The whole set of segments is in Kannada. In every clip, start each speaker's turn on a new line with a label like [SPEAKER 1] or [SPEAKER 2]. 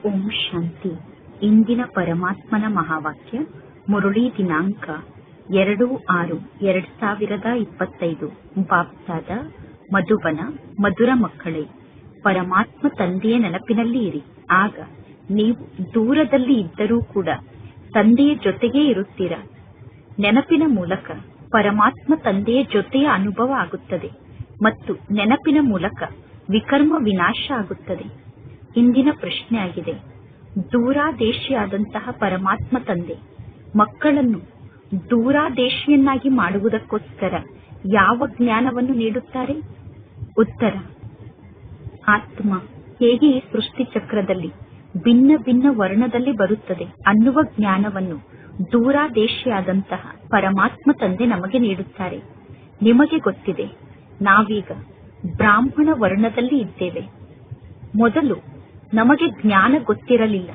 [SPEAKER 1] ಓಂ ಶಾಂತಿ. ಇಂದಿನ ಪರಮಾತ್ಮನ ಮಹಾವಾಕ್ಯ ಮುರುಳಿ ದಿನಾಂಕ 2/6/2025. ಬಾಪ್ತಾದ ಮಧುಬನ. ಮಧುರ ಮಕ್ಕಳೇ, ಪರಮಾತ್ಮ ತಂದೆಯ ನೆನಪಿನಲ್ಲಿ ಇರಿ. ಆಗ ನೀವು ದೂರದಲ್ಲಿ ಇದ್ದರೂ ಕೂಡ ತಂದೆಯ ಜೊತೆಗೇ ಇರುತ್ತೀರಾ. ನೆನಪಿನ ಮೂಲಕ ಪರಮಾತ್ಮ ತಂದೆಯ ಜೊತೆಯ ಅನುಭವ ಆಗುತ್ತದೆ ಮತ್ತು ನೆನಪಿನ ಮೂಲಕ ವಿಕರ್ಮ ವಿನಾಶ ಆಗುತ್ತದೆ. ಇಂದಿನ ಪ್ರಶ್ನೆ ಆಗಿದೆ, ದೂರಾದೇಶಿಯಾದಂತಹ ಪರಮಾತ್ಮ ತಂದೆ ಮಕ್ಕಳನ್ನು ದೂರಾದೇಶಿಯನ್ನಾಗಿ ಮಾಡುವುದಕ್ಕೋಸ್ಕರ ಯಾವ ಜ್ಞಾನವನ್ನು ನೀಡುತ್ತಾರೆ? ಉತ್ತರ, ಆತ್ಮ ಹೇಗೆ ಈ ಸೃಷ್ಟಿ ಚಕ್ರದಲ್ಲಿ ಭಿನ್ನ ಭಿನ್ನ ವರ್ಣದಲ್ಲಿ ಬರುತ್ತದೆ ಅನ್ನುವ ಜ್ಞಾನವನ್ನು ದೂರಾದೇಶಿಯಾದಂತಹ ಪರಮಾತ್ಮ ತಂದೆ ನಮಗೆ ನೀಡುತ್ತಾರೆ. ನಿಮಗೆ ಗೊತ್ತಿದೆ, ನಾವೀಗ ಬ್ರಾಹ್ಮಣ ವರ್ಣದಲ್ಲಿ ಇದ್ದೇವೆ. ಮೊದಲು ನಮಗೆ ಜ್ಞಾನ ಗೊತ್ತಿರಲಿಲ್ಲ.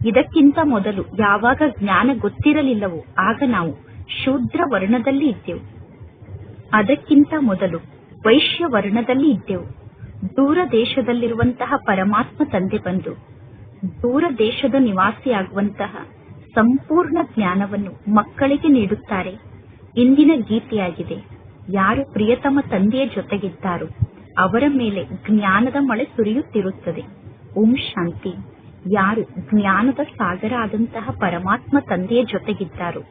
[SPEAKER 1] ಇದಕ್ಕಿಂತ ಮೊದಲು ಯಾವಾಗ ಜ್ಞಾನ ಗೊತ್ತಿರಲಿಲ್ಲವೋ ಆಗ ನಾವು ಶೂದ್ರ ವರ್ಣದಲ್ಲಿ ಇದ್ದೆವು. ಅದಕ್ಕಿಂತ ಮೊದಲು ವೈಶ್ಯ ವರ್ಣದಲ್ಲಿ ಇದ್ದೆವು. ದೂರ ದೇಶದಲ್ಲಿರುವಂತಹ ಪರಮಾತ್ಮ ತಂದೆ ಬಂದು ದೂರ ದೇಶದ ನಿವಾಸಿಯಾಗುವಂತಹ ಸಂಪೂರ್ಣ ಜ್ಞಾನವನ್ನು ಮಕ್ಕಳಿಗೆ ನೀಡುತ್ತಾರೆ. ಇಂದಿನ ಗೀತೆಯಾಗಿದೆ, ಯಾರು ಪ್ರಿಯತಮ ತಂದೆಯ ಜೊತೆಗಿದ್ದಾರೋ ಅವರ ಮೇಲೆ ಜ್ಞಾನದ ಮಳೆ ಸುರಿಯುತ್ತಿರುತ್ತದೆ. ಓಂ ಶಾಂತಿ. ಯಾರು ಜ್ಞಾನದ ಸಾಗರ ಆದಂತಹ ಪರಮಾತ್ಮ ತಂದೆಯ ಜೊತೆಗಿದ್ದಾರೋ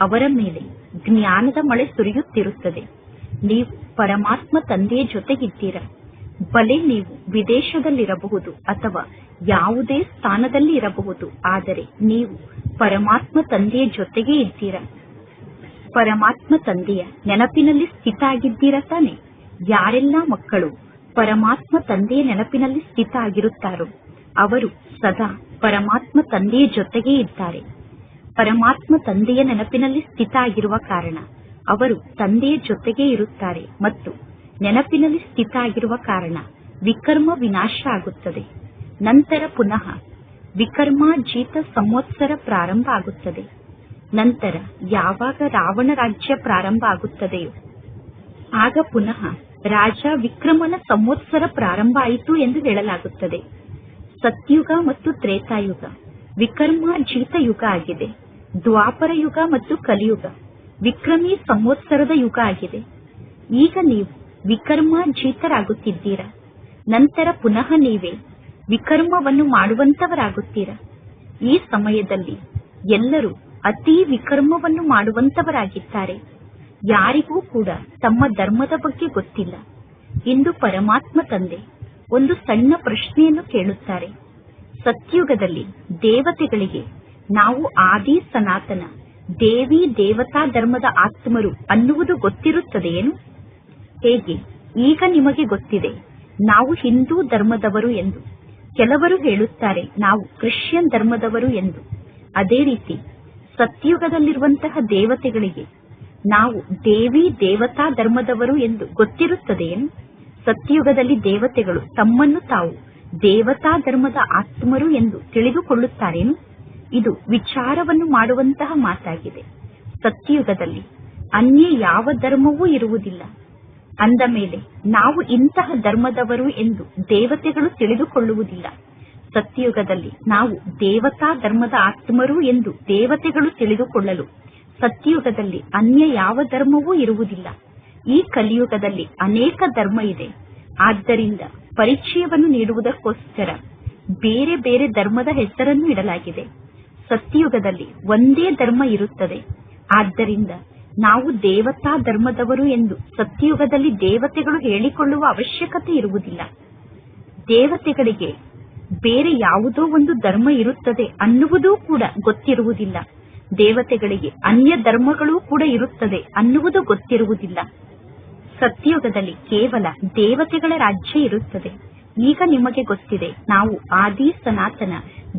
[SPEAKER 1] ಅವರ ಮೇಲೆ ಜ್ಞಾನದ ಮಳೆ ಸುರಿಯುತ್ತಿರುತ್ತದೆ. ನೀವು ಪರಮಾತ್ಮ ತಂದೆಯ ಜೊತೆಗಿದ್ದೀರಾ. ಬಲೆ ನೀವು ವಿದೇಶದಲ್ಲಿರಬಹುದು ಅಥವಾ ಯಾವುದೇ ಸ್ಥಾನದಲ್ಲಿ ಇರಬಹುದು, ಆದರೆ ನೀವು ಪರಮಾತ್ಮ ತಂದೆಯ ಜೊತೆಗೇ ಇದ್ದೀರಾ. ಪರಮಾತ್ಮ ತಂದೆಯ ನೆನಪಿನಲ್ಲಿ ಸ್ಥಿತ ಆಗಿದ್ದೀರಾ ತಾನೆ? ಯಾರೆಲ್ಲ ಮಕ್ಕಳು ಪರಮಾತ್ಮ ತಂದೆಯ ನೆನಪಿನಲ್ಲಿ ಸ್ಥಿತ ಆಗಿರುತ್ತಾರೋ ಅವರು ಸದಾ ಪರಮಾತ್ಮ ತಂದೆಯ ಜೊತೆಗೇ ಇದ್ದಾರೆ. ಪರಮಾತ್ಮ ತಂದೆಯ ನೆನಪಿನಲ್ಲಿ ಸ್ಥಿತ ಆಗಿರುವ ಕಾರಣ ಅವರು ತಂದೆಯ ಜೊತೆಗೇ ಇರುತ್ತಾರೆ ಮತ್ತು ನೆನಪಿನಲ್ಲಿ ಸ್ಥಿತ ಆಗಿರುವ ಕಾರಣ ವಿಕರ್ಮ ವಿನಾಶ ಆಗುತ್ತದೆ. ನಂತರ ಪುನಃ ವಿಕರ್ಮಾಜೀತ ಸಂವತ್ಸರ ಪ್ರಾರಂಭ ಆಗುತ್ತದೆ. ನಂತರ ಯಾವಾಗ ರಾವಣ ರಾಜ್ಯ ಪ್ರಾರಂಭ ಆಗುತ್ತದೆಯೋ ಆಗ ಪುನಃ ರಾಜ ವಿಕ್ರಮನ ಸಂವತ್ಸರ ಪ್ರಾರಂಭ ಆಯಿತು ಎಂದು ಹೇಳಲಾಗುತ್ತದೆ. ಸತ್ಯುಗ ಮತ್ತು ತ್ರೇತಾಯುಗ ವಿಕರ್ಮಾಜೀತ ಯುಗ ಆಗಿದೆ. ದ್ವಾಪರ ಯುಗ ಮತ್ತು ಕಲಿಯುಗ ವಿಕ್ರಮಿ ಸಂವತ್ಸರದ ಯುಗ ಆಗಿದೆ. ಈಗ ನೀವು ವಿಕರ್ಮಾಜೀತರಾಗುತ್ತಿದ್ದೀರಾ. ನಂತರ ಪುನಃ ನೀವೇ ವಿಕರ್ಮವನ್ನು ಮಾಡುವಂತವರಾಗುತ್ತೀರಾ. ಈ ಸಮಯದಲ್ಲಿ ಎಲ್ಲರೂ ಅತೀ ವಿಕರ್ಮವನ್ನು ಮಾಡುವಂತವರಾಗಿದ್ದಾರೆ. ಯಾರಿಗೂ ಕೂಡ ತಮ್ಮ ಧರ್ಮದ ಬಗ್ಗೆ ಗೊತ್ತಿಲ್ಲ. ಇಂದು ಪರಮಾತ್ಮ ತಂದೆ ಒಂದು ಸಣ್ಣ ಪ್ರಶ್ನೆಯನ್ನು ಕೇಳುತ್ತಾರೆ. ಸತ್ಯುಗದಲ್ಲಿ ದೇವತೆಗಳಿಗೆ ನಾವು ಆದಿ ಸನಾತನ ದೇವಿ ದೇವತಾ ಧರ್ಮದ ಆತ್ಮರು ಅನ್ನುವುದು ಗೊತ್ತಿರುತ್ತದೆಯೇನು? ಹೇಗೆ ಈಗ ನಿಮಗೆ ಗೊತ್ತಿದೆ ನಾವು ಹಿಂದೂ ಧರ್ಮದವರು ಎಂದು. ಕೆಲವರು ಹೇಳುತ್ತಾರೆ ನಾವು ಕ್ರಿಶ್ಚಿಯನ್ ಧರ್ಮದವರು ಎಂದು. ಅದೇ ರೀತಿ ಸತ್ಯುಗದಲ್ಲಿರುವಂತಹ ದೇವತೆಗಳಿಗೆ ನಾವು ದೇವಿ ದೇವತಾ ಧರ್ಮದವರು ಎಂದು ಗೊತ್ತಿರುತ್ತದೆಯೇನು? ಸತ್ಯುಗದಲ್ಲಿ ದೇವತೆಗಳು ತಮ್ಮನ್ನು ತಾವು ದೇವತಾ ಧರ್ಮದ ಆತ್ಮರು ಎಂದು ತಿಳಿದುಕೊಳ್ಳುತ್ತಾರೇನು? ಇದು ವಿಚಾರವನ್ನು ಮಾಡುವಂತಹ ಮಾತಾಗಿದೆ. ಸತ್ಯುಗದಲ್ಲಿ ಅನ್ಯ ಯಾವ ಧರ್ಮವೂ ಇರುವುದಿಲ್ಲ. ಅಂದ ಮೇಲೆ ನಾವು ಇಂತಹ ಧರ್ಮದವರು ಎಂದು ದೇವತೆಗಳು ತಿಳಿದುಕೊಳ್ಳುವುದಿಲ್ಲ. ಸತ್ಯುಗದಲ್ಲಿ ನಾವು ದೇವತಾ ಧರ್ಮದ ಆತ್ಮರು ಎಂದು ದೇವತೆಗಳು ತಿಳಿದುಕೊಳ್ಳಲು ಸತ್ಯುಗದಲ್ಲಿ ಅನ್ಯ ಯಾವ ಧರ್ಮವೂ ಇರುವುದಿಲ್ಲ. ಈ ಕಲಿಯುಗದಲ್ಲಿ ಅನೇಕ ಧರ್ಮ ಇದೆ. ಆದ್ದರಿಂದ ಪರಿಚಯವನ್ನು ನೀಡುವುದಕ್ಕೋಸ್ಕರ ಬೇರೆ ಬೇರೆ ಧರ್ಮದ ಹೆಸರನ್ನು ಇಡಲಾಗಿದೆ. ಸತ್ಯುಗದಲ್ಲಿ ಒಂದೇ ಧರ್ಮ ಇರುತ್ತದೆ. ಆದ್ದರಿಂದ ನಾವು ದೇವತಾ ಧರ್ಮದವರು ಎಂದು ಸತ್ಯುಗದಲ್ಲಿ ದೇವತೆಗಳು ಹೇಳಿಕೊಳ್ಳುವ ಅವಶ್ಯಕತೆ ಇರುವುದಿಲ್ಲ. ದೇವತೆಗಳಿಗೆ ಬೇರೆ ಯಾವುದೋ ಒಂದು ಧರ್ಮ ಇರುತ್ತದೆ ಅನ್ನುವುದೂ ಕೂಡ ಗೊತ್ತಿರುವುದಿಲ್ಲ. ದೇವತೆಗಳಿಗೆ ಅನ್ಯ ಧರ್ಮಗಳೂ ಕೂಡ ಇರುತ್ತದೆ ಅನ್ನುವುದು ಗೊತ್ತಿರುವುದಿಲ್ಲ. ಸತ್ಯುಗದಲ್ಲಿ ಕೇವಲ ದೇವತೆಗಳ ರಾಜ್ಯ ಇರುತ್ತದೆ. ಈಗ ನಿಮಗೆ ಗೊತ್ತಿದೆ ನಾವು ಆದಿ ಸನಾತನ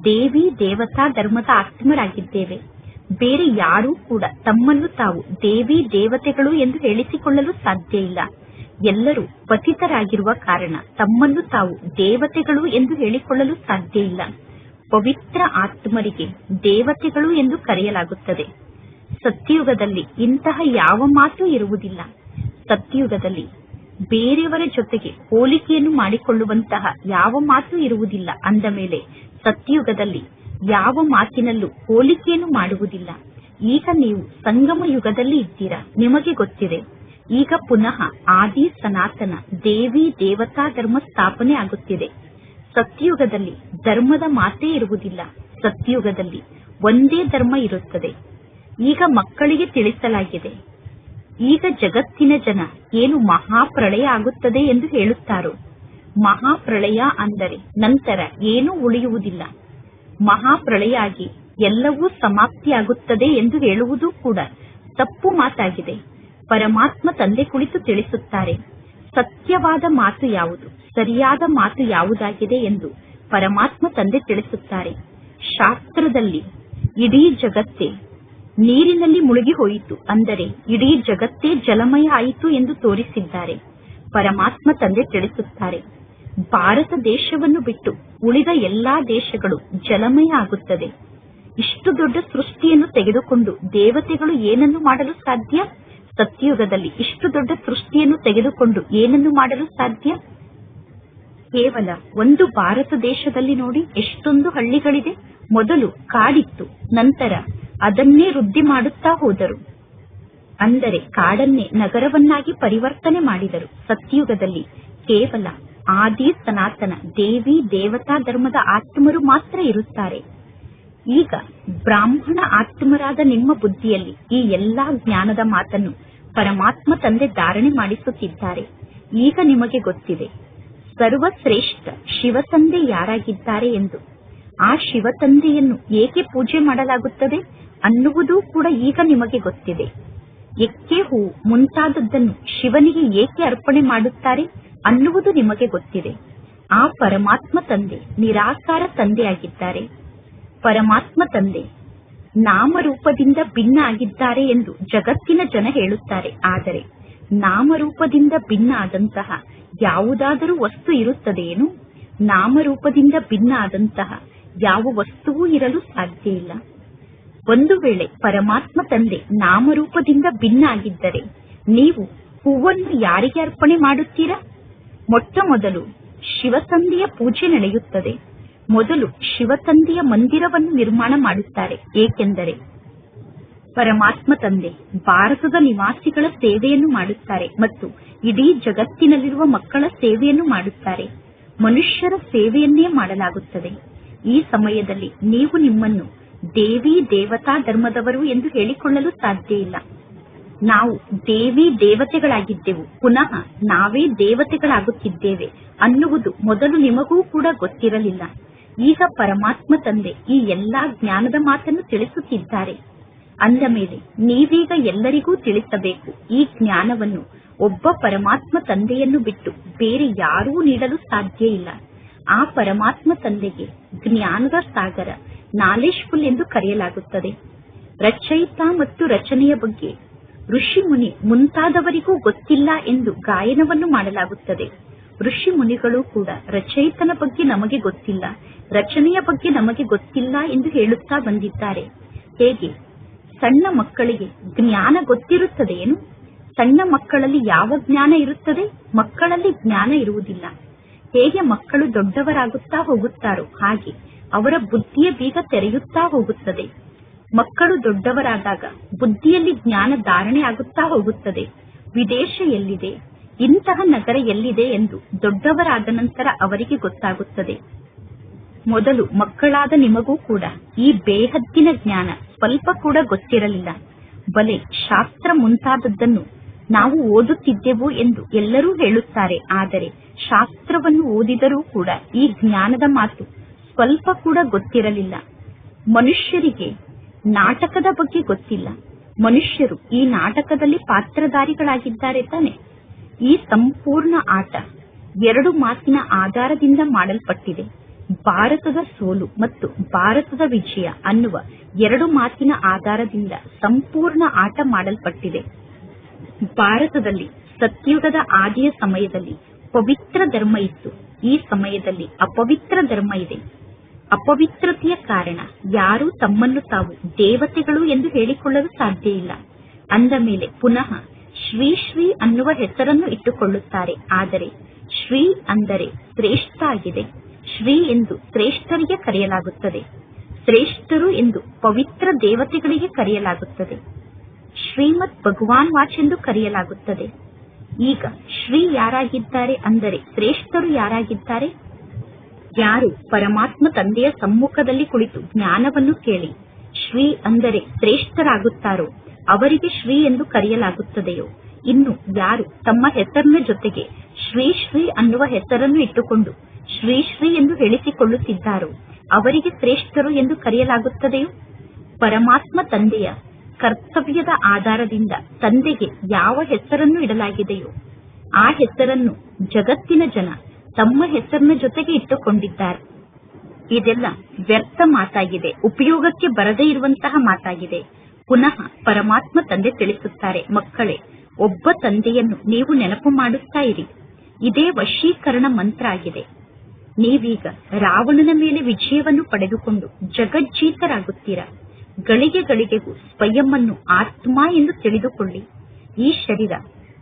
[SPEAKER 1] ದೇವಿ ದೇವತಾ ಧರ್ಮದ ಆತ್ಮರಾಗಿದ್ದೇವೆ. ಬೇರೆ ಯಾರೂ ಕೂಡ ತಮ್ಮನ್ನು ತಾವು ದೇವಿ ದೇವತೆಗಳು ಎಂದು ಹೇಳಿಸಿಕೊಳ್ಳಲು ಸಾಧ್ಯ ಇಲ್ಲ. ಎಲ್ಲರೂ ಪತಿತರಾಗಿರುವ ಕಾರಣ ತಮ್ಮನ್ನು ತಾವು ದೇವತೆಗಳು ಎಂದು ಹೇಳಿಕೊಳ್ಳಲು ಸಾಧ್ಯ ಇಲ್ಲ. ಪವಿತ್ರ ಆತ್ಮರಿಗೆ ದೇವತೆಗಳು ಎಂದು ಕರೆಯಲಾಗುತ್ತದೆ. ಸತ್ಯುಗದಲ್ಲಿ ಇಂತಹ ಯಾವ ಮಾತು ಇರುವುದಿಲ್ಲ. ಸತ್ಯುಗದಲ್ಲಿ ಬೇರೆಯವರ ಜೊತೆಗೆ ಹೋಲಿಕೆಯನ್ನು ಮಾಡಿಕೊಳ್ಳುವಂತಹ ಯಾವ ಮಾತು ಇರುವುದಿಲ್ಲ. ಅಂದ ಮೇಲೆ ಸತ್ಯಯುಗದಲ್ಲಿ ಯಾವ ಮಾತಿನಲ್ಲೂ ಹೋಲಿಕೆಯನ್ನು ಮಾಡುವುದಿಲ್ಲ. ಈಗ ನೀವು ಸಂಗಮ ಯುಗದಲ್ಲಿ ಇದ್ದೀರಾ, ನಿಮಗೆ ಗೊತ್ತಿದೆ. ಈಗ ಪುನಃ ಆದಿ ಸನಾತನ ದೇವಿ ದೇವತಾ ಧರ್ಮ ಸ್ಥಾಪನೆ ಆಗುತ್ತಿದೆ. ಸತ್ಯಯುಗದಲ್ಲಿ ಧರ್ಮದ ಮಾತೇ ಇರುವುದಿಲ್ಲ. ಸತ್ಯಯುಗದಲ್ಲಿ ಒಂದೇ ಧರ್ಮ ಇರುತ್ತದೆ. ಈಗ ಮಕ್ಕಳಿಗೆ ತಿಳಿಸಲಾಗಿದೆ. ಈಗ ಜಗತ್ತಿನ ಜನ ಏನು ಮಹಾಪ್ರಳಯ ಆಗುತ್ತದೆ ಎಂದು ಹೇಳುತ್ತಾರೋ, ಮಹಾಪ್ರಳಯ ಅಂದರೆ ನಂತರ ಏನೂ ಉಳಿಯುವುದಿಲ್ಲ. ಮಹಾಪ್ರಳಯ ಆಗಿ ಎಲ್ಲವೂ ಸಮಾಪ್ತಿಯಾಗುತ್ತದೆ ಎಂದು ಹೇಳುವುದು ಕೂಡ ತಪ್ಪು ಮಾತಾಗಿದೆ. ಪರಮಾತ್ಮ ತಂದೆ ಕುಳಿತು ತಿಳಿಸುತ್ತಾರೆ, ಸತ್ಯವಾದ ಮಾತು ಯಾವುದು, ಸರಿಯಾದ ಮಾತು ಯಾವುದಾಗಿದೆ ಎಂದು ಪರಮಾತ್ಮ ತಂದೆ ತಿಳಿಸುತ್ತಾರೆ. ಶಾಸ್ತ್ರದಲ್ಲಿ ಇಡೀ ಜಗತ್ತೇ ನೀರಿನಲ್ಲಿ ಮುಳುಗಿ ಹೋಯಿತು, ಅಂದರೆ ಇಡೀ ಜಗತ್ತೇ ಜಲಮಯ ಆಯಿತು ಎಂದು ತೋರಿಸಿದ್ದಾರೆ. ಪರಮಾತ್ಮ ತಂದೆ ತಿಳಿಸುತ್ತಾರೆ, ಭಾರತ ದೇಶವನ್ನು ಬಿಟ್ಟು ಉಳಿದ ಎಲ್ಲಾ ದೇಶಗಳು ಜಲಮಯ ಆಗುತ್ತದೆ. ಇಷ್ಟು ದೊಡ್ಡ ಸೃಷ್ಟಿಯನ್ನು ತೆಗೆದುಕೊಂಡು ದೇವತೆಗಳು ಏನನ್ನು ಮಾಡಲು ಸಾಧ್ಯ? ಸತ್ಯಯುಗದಲ್ಲಿ ಇಷ್ಟು ದೊಡ್ಡ ಸೃಷ್ಟಿಯನ್ನು ತೆಗೆದುಕೊಂಡು ಏನನ್ನು ಮಾಡಲು ಸಾಧ್ಯ? ಕೇವಲ ಒಂದು ಭಾರತ ದೇಶದಲ್ಲಿ ನೋಡಿ ಎಷ್ಟೊಂದು ಹಳ್ಳಿಗಳಿದೆ. ಮೊದಲು ಕಾಡಿತ್ತು, ನಂತರ ಅದನ್ನೇ ವೃದ್ಧಿ ಮಾಡುತ್ತಾ ಹೋದರು. ಅಂದರೆ ಕಾಡನ್ನೇ ನಗರವನ್ನಾಗಿ ಪರಿವರ್ತನೆ ಮಾಡಿದರು. ಸತ್ಯಯುಗದಲ್ಲಿ ಕೇವಲ ಆದಿ ಸನಾತನ ದೇವಿ ದೇವತಾ ಧರ್ಮದ ಆತ್ಮರು ಮಾತ್ರ ಇರುತ್ತಾರೆ. ಈಗ ಬ್ರಾಹ್ಮಣ ಆತ್ಮರಾದ ನಿಮ್ಮ ಬುದ್ಧಿಯಲ್ಲಿ ಈ ಎಲ್ಲಾ ಜ್ಞಾನದ ಮಾತನ್ನು ಪರಮಾತ್ಮ ತಂದೆ ಧಾರಣೆ ಮಾಡಿಸುತ್ತಿದ್ದಾರೆ. ಈಗ ನಿಮಗೆ ಗೊತ್ತಿದೆ ಸರ್ವಶ್ರೇಷ್ಠ ಶಿವತಂದೆ ಯಾರಾಗಿದ್ದಾರೆ ಎಂದು. ಆ ಶಿವತಂದೆಯನ್ನು ಏಕೆ ಪೂಜೆ ಮಾಡಲಾಗುತ್ತದೆ ಅನ್ನುವುದೂ ಕೂಡ ಈಗ ನಿಮಗೆ ಗೊತ್ತಿದೆ. ಎಕ್ಕೆ ಹೂ ಮುಂತಾದದ್ದನ್ನು ಶಿವನಿಗೆ ಏಕೆ ಅರ್ಪಣೆ ಮಾಡುತ್ತಾರೆ ಅನ್ನುವುದು ನಿಮಗೆ ಗೊತ್ತಿದೆ. ಆ ಪರಮಾತ್ಮ ತಂದೆ ನಿರಾಕಾರ ತಂದೆಯಾಗಿದ್ದಾರೆ. ಪರಮಾತ್ಮ ತಂದೆ ನಾಮರೂಪದಿಂದ ಭಿನ್ನ ಆಗಿದ್ದಾರೆ ಎಂದು ಜಗತ್ತಿನ ಜನ ಹೇಳುತ್ತಾರೆ. ಆದರೆ ನಾಮರೂಪದಿಂದ ಭಿನ್ನ ಆದಂತಹ ಯಾವುದಾದರೂ ವಸ್ತು ಇರುತ್ತದೆಯೇನು? ನಾಮರೂಪದಿಂದ ಭಿನ್ನ ಆದಂತಹ ಯಾವ ವಸ್ತುವೂ ಇರಲು ಸಾಧ್ಯ ಇಲ್ಲ. ಒಂದು ವೇಳೆ ಪರಮಾತ್ಮ ತಂದೆ ನಾಮರೂಪದಿಂದ ಭಿನ್ನ ಆಗಿದ್ದರೆ ನೀವು ಹೂವನ್ನು ಯಾರಿಗೆ ಅರ್ಪಣೆ ಮಾಡುತ್ತೀರಾ? ಮೊಟ್ಟ ಮೊದಲು ಶಿವತಂದೆಯ ಪೂಜೆ ನಡೆಯುತ್ತದೆ. ಮೊದಲು ಶಿವತಂದೆಯ ಮಂದಿರವನ್ನು ನಿರ್ಮಾಣ ಮಾಡುತ್ತಾರೆ. ಏಕೆಂದರೆ ಪರಮಾತ್ಮ ತಂದೆ ಭಾರತದ ನಿವಾಸಿಗಳ ಸೇವೆಯನ್ನು ಮಾಡುತ್ತಾರೆ ಮತ್ತು ಇಡೀ ಜಗತ್ತಿನಲ್ಲಿರುವ ಮಕ್ಕಳ ಸೇವೆಯನ್ನು ಮಾಡುತ್ತಾರೆ. ಮನುಷ್ಯರ ಸೇವೆಯನ್ನೇ ಮಾಡಲಾಗುತ್ತದೆ. ಈ ಸಮಯದಲ್ಲಿ ನೀವು ನಿಮ್ಮನ್ನು ದೇವಿ ದೇವತಾ ಧರ್ಮದವರು ಎಂದು ಹೇಳಿಕೊಳ್ಳಲು ಸಾಧ್ಯ ಇಲ್ಲ. ನಾವು ದೇವಿ ದೇವತೆಗಳಾಗಿದ್ದೆವು, ಪುನಃ ನಾವೇ ದೇವತೆಗಳಾಗುತ್ತಿದ್ದೇವೆ ಅನ್ನುವುದು ಮೊದಲು ನಿಮಗೂ ಕೂಡ ಗೊತ್ತಿರಲಿಲ್ಲ. ಈಗ ಪರಮಾತ್ಮ ತಂದೆ ಈ ಎಲ್ಲಾ ಜ್ಞಾನದ ಮಾತನ್ನು ತಿಳಿಸುತ್ತಿದ್ದಾರೆ. ಅಂದ ಮೇಲೆ ನೀವೀಗ ಎಲ್ಲರಿಗೂ ತಿಳಿಸಬೇಕು. ಈ ಜ್ಞಾನವನ್ನು ಒಬ್ಬ ಪರಮಾತ್ಮ ತಂದೆಯನ್ನು ಬಿಟ್ಟು ಬೇರೆ ಯಾರೂ ನೀಡಲು ಸಾಧ್ಯ ಇಲ್ಲ. ಆ ಪರಮಾತ್ಮ ತಂದೆಗೆ ಜ್ಞಾನದ ಸಾಗರ, ನಾಲೆಜ್ಫುಲ್ ಎಂದು ಕರೆಯಲಾಗುತ್ತದೆ. ರಚಯಿತ ಮತ್ತು ರಚನೆಯ ಬಗ್ಗೆ ಋಷಿ ಮುನಿ ಮುಂತಾದವರಿಗೂ ಗೊತ್ತಿಲ್ಲ ಎಂದು ಗಾಯನವನ್ನು ಮಾಡಲಾಗುತ್ತದೆ. ಋಷಿ ಮುನಿಗಳು ಕೂಡ ರಚಯಿತನ ಬಗ್ಗೆ ನಮಗೆ ಗೊತ್ತಿಲ್ಲ, ರಚನೆಯ ಬಗ್ಗೆ ನಮಗೆ ಗೊತ್ತಿಲ್ಲ ಎಂದು ಹೇಳುತ್ತಾ ಬಂದಿದ್ದಾರೆ. ಹೇಗೆ ಸಣ್ಣ ಮಕ್ಕಳಿಗೆ ಜ್ಞಾನ ಗೊತ್ತಿರುತ್ತದೆಯೇನು? ಸಣ್ಣ ಮಕ್ಕಳಲ್ಲಿ ಯಾವ ಜ್ಞಾನ ಇರುತ್ತದೆ? ಮಕ್ಕಳಲ್ಲಿ ಜ್ಞಾನ ಇರುವುದಿಲ್ಲ. ಹೇಗೆ ಮಕ್ಕಳು ದೊಡ್ಡವರಾಗುತ್ತಾ ಹೋಗುತ್ತಾರೋ ಹಾಗೆ ಅವರ ಬುದ್ಧಿಯ ಬೀಗ ತೆರೆಯುತ್ತಾ ಹೋಗುತ್ತದೆ. ಮಕ್ಕಳು ದೊಡ್ಡವರಾದಾಗ ಬುದ್ಧಿಯಲ್ಲಿ ಜ್ಞಾನ ಧಾರಣೆ ಆಗುತ್ತಾ ಹೋಗುತ್ತದೆ. ವಿದೇಶ ಎಲ್ಲಿದೆ, ಇಂತಹ ನಗರ ಎಲ್ಲಿದೆ ಎಂದು ದೊಡ್ಡವರಾದ ನಂತರ ಅವರಿಗೆ ಗೊತ್ತಾಗುತ್ತದೆ. ಮೊದಲು ಮಕ್ಕಳಾದ ನಿಮಗೂ ಕೂಡ ಈ ಬೇಹದ್ದಿನ ಜ್ಞಾನ ಸ್ವಲ್ಪ ಕೂಡ ಗೊತ್ತಿರಲಿಲ್ಲ. ಬಲೆ ಶಾಸ್ತ್ರ ಮುಂತಾದದ್ದನ್ನು ನಾವು ಓದುತ್ತಿದ್ದೆವು ಎಂದು ಎಲ್ಲರೂ ಹೇಳುತ್ತಾರೆ. ಆದರೆ ಶಾಸ್ತ್ರವನ್ನು ಓದಿದರೂ ಕೂಡ ಈ ಜ್ಞಾನದ ಮಾತು ಸ್ವಲ್ಪ ಕೂಡ ಗೊತ್ತಿರಲಿಲ್ಲ. ಮನುಷ್ಯರಿಗೆ ನಾಟಕದ ಬಗ್ಗೆ ಗೊತ್ತಿಲ್ಲ. ಮನುಷ್ಯರು ಈ ನಾಟಕದಲ್ಲಿ ಪಾತ್ರಧಾರಿಗಳಾಗಿದ್ದಾರೆ ತಾನೆ. ಈ ಸಂಪೂರ್ಣ ಆಟ 2 ಮಾತಿನ ಆಧಾರದಿಂದ ಮಾಡಲ್ಪಟ್ಟಿದೆ. ಭಾರತದ ಸೋಲು ಮತ್ತು ಭಾರತದ ವಿಜಯ ಅನ್ನುವ 2 ಮಾತಿನ ಆಧಾರದಿಂದ ಸಂಪೂರ್ಣ ಆಟ ಮಾಡಲ್ಪಟ್ಟಿದೆ. ಭಾರತದಲ್ಲಿ ಸತ್ಯುಗದ ಆದಿಯ ಸಮಯದಲ್ಲಿ ಪವಿತ್ರ ಧರ್ಮ ಇತ್ತು. ಈ ಸಮಯದಲ್ಲಿ ಅಪವಿತ್ರ ಧರ್ಮ ಇದೆ. ಅಪವಿತ್ರತೆಯ ಕಾರಣ ಯಾರೂ ತಮ್ಮನ್ನು ತಾವು ದೇವತೆಗಳು ಎಂದು ಹೇಳಿಕೊಳ್ಳಲು ಸಾಧ್ಯ ಇಲ್ಲ. ಅಂದ ಮೇಲೆ ಪುನಃ ಶ್ರೀ ಶ್ರೀ ಅನ್ನುವ ಹೆಸರನ್ನು ಇಟ್ಟುಕೊಳ್ಳುತ್ತಾರೆ. ಆದರೆ ಶ್ರೀ ಅಂದರೆ ಶ್ರೇಷ್ಠ ಆಗಿದೆ. ಶ್ರೀ ಎಂದು ಶ್ರೇಷ್ಠರಿಗೆ ಕರೆಯಲಾಗುತ್ತದೆ. ಶ್ರೇಷ್ಠರು ಎಂದು ಪವಿತ್ರ ದೇವತೆಗಳಿಗೆ ಕರೆಯಲಾಗುತ್ತದೆ. ಶ್ರೀಮದ್ ಭಗವಾನ್ ವಾಚ್ ಎಂದು ಕರೆಯಲಾಗುತ್ತದೆ. ಈಗ ಶ್ರೀ ಯಾರಾಗಿದ್ದಾರೆ ಅಂದರೆ ಶ್ರೇಷ್ಠರು ಯಾರಾಗಿದ್ದಾರೆ? ಯಾರು ಪರಮಾತ್ಮ ತಂದೆಯ ಸಮ್ಮುಖದಲ್ಲಿ ಕುಳಿತು ಜ್ಞಾನವನ್ನು ಕೇಳಿ ಶ್ರೀ ಅಂದರೆ ಶ್ರೇಷ್ಠರಾಗುತ್ತಾರೋ ಅವರಿಗೆ ಶ್ರೀ ಎಂದು ಕರೆಯಲಾಗುತ್ತದೆಯೋ, ಇನ್ನು ಯಾರು ತಮ್ಮ ಹೆಸರಿನ ಜೊತೆಗೆ ಶ್ರೀ ಶ್ರೀ ಅನ್ನುವ ಹೆಸರನ್ನು ಇಟ್ಟುಕೊಂಡು ಶ್ರೀ ಶ್ರೀ ಎಂದು ಹೇಳಿಸಿಕೊಳ್ಳುತ್ತಿದ್ದಾರೋ ಅವರಿಗೆ ಶ್ರೇಷ್ಠರು ಎಂದು ಕರೆಯಲಾಗುತ್ತದೆಯೋ? ಪರಮಾತ್ಮ ತಂದೆಯ ಕರ್ತವ್ಯದ ಆಧಾರದಿಂದ ತಂದೆಗೆ ಯಾವ ಹೆಸರನ್ನು ಇಡಲಾಗಿದೆಯೋ ಆ ಹೆಸರನ್ನು ಜಗತ್ತಿನ ಜನ ತಮ್ಮ ಹೆಸರಿನ ಜೊತೆಗೆ ಇಟ್ಟುಕೊಂಡಿದ್ದಾರೆ. ಇದೆಲ್ಲ ವ್ಯರ್ಥ ಮಾತಾಗಿದೆ, ಉಪಯೋಗಕ್ಕೆ ಬರದೇ ಇರುವಂತಹ ಮಾತಾಗಿದೆ. ಪುನಃ ಪರಮಾತ್ಮ ತಂದೆ ತಿಳಿಸುತ್ತಾರೆ, ಮಕ್ಕಳೇ, ಒಬ್ಬ ತಂದೆಯನ್ನು ನೀವು ನೆನಪು ಮಾಡುತ್ತಾ ಇರಿ. ಇದೇ ವಶೀಕರಣ ಮಂತ್ರ ಆಗಿದೆ. ನೀವೀಗ ರಾವಣನ ಮೇಲೆ ವಿಜಯವನ್ನು ಪಡೆದುಕೊಂಡು ಜಗಜ್ಜೀತರಾಗುತ್ತೀರಾ. ಗಳಿಗೆ ಗಳಿಗೆಗೂ ಸ್ವಯಂವನ್ನು ಆತ್ಮ ಎಂದು ತಿಳಿದುಕೊಳ್ಳಿ. ಈ ಶರೀರ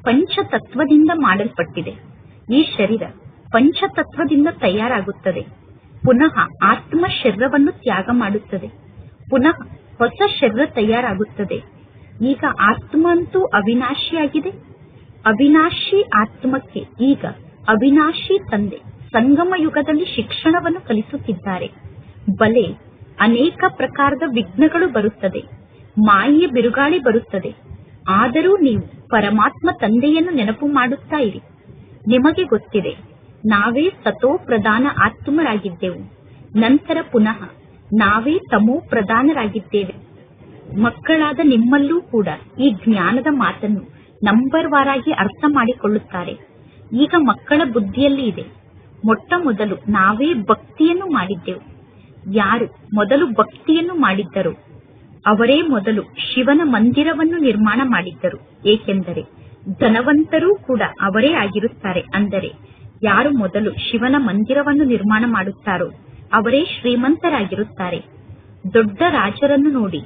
[SPEAKER 1] ಪಂಚತತ್ವದಿಂದ ಮಾಡಲ್ಪಟ್ಟಿದೆ. ಈ ಶರೀರ ಪಂಚತತ್ವದಿಂದ ತಯಾರಾಗುತ್ತದೆ. ಪುನಃ ಆತ್ಮ ಶರೀರವನ್ನು ತ್ಯಾಗ ಮಾಡುತ್ತದೆ. ಪುನಃ ಹೊಸ ಶರೀರ ತಯಾರಾಗುತ್ತದೆ. ಈಗ ಆತ್ಮ ಅಂತೂ ಅವಿನಾಶಿಯಾಗಿದೆ. ಅವಿನಾಶಿ ಆತ್ಮಕ್ಕೆ ಈಗ ಅವಿನಾಶಿ ತಂದೆ ಸಂಗಮ ಯುಗದಲ್ಲಿ ಶಿಕ್ಷಣವನ್ನು ಕಲಿಸುತ್ತಿದ್ದಾರೆ. ಬಲೆ ಅನೇಕ ಪ್ರಕಾರದ ವಿಘ್ನಗಳು ಬರುತ್ತದೆ, ಮಾಯೆಯ ಬಿರುಗಾಳಿ ಬರುತ್ತದೆ. ಆದರೂ ನೀವು ಪರಮಾತ್ಮ ತಂದೆಯನ್ನು ನೆನಪು ಮಾಡುತ್ತಾ ಇರಿ. ನಿಮಗೆ ಗೊತ್ತಿದೆ, ನಾವೇ ಸತೋ ಪ್ರಧಾನ ಆತ್ಮರಾಗಿದ್ದೆವು, ನಂತರ ಪುನಃ ನಾವೇ ತಮೋ ಪ್ರಧಾನರಾಗಿದ್ದೇವೆ. ಮಕ್ಕಳಾದ ನಿಮ್ಮಲ್ಲೂ ಕೂಡ ಈ ಜ್ಞಾನದ ಮಾತನ್ನು ನಂಬರ್ ವಾರಾಗಿ ಅರ್ಥ ಮಾಡಿಕೊಳ್ಳುತ್ತಾರೆ. ಈಗ ಮಕ್ಕಳ ಬುದ್ಧಿಯಲ್ಲಿ ಇದೆ, ಮೊಟ್ಟ ಮೊದಲು ನಾವೇ ಭಕ್ತಿಯನ್ನು ಮಾಡಿದ್ದೆವು. ಯಾರು ಮೊದಲು ಭಕ್ತಿಯನ್ನು ಮಾಡಿದ್ದರೋ ಅವರೇ ಮೊದಲು ಶಿವನ ಮಂದಿರವನ್ನು ನಿರ್ಮಾಣ ಮಾಡಿದ್ದರು. ಏಕೆಂದರೆ ಧನವಂತರೂ ಕೂಡ ಅವರೇ ಆಗಿರುತ್ತಾರೆ. ಅಂದರೆ ಯಾರು ಮೊದಲು ಶಿವನ ಮಂದಿರವನ್ನು ನಿರ್ಮಾಣ ಮಾಡುತ್ತಾರೋ ಅವರೇ ಶ್ರೀಮಂತರಾಗಿರುತ್ತಾರೆ. ದೊಡ್ಡ ರಾಜರನ್ನು ನೋಡಿ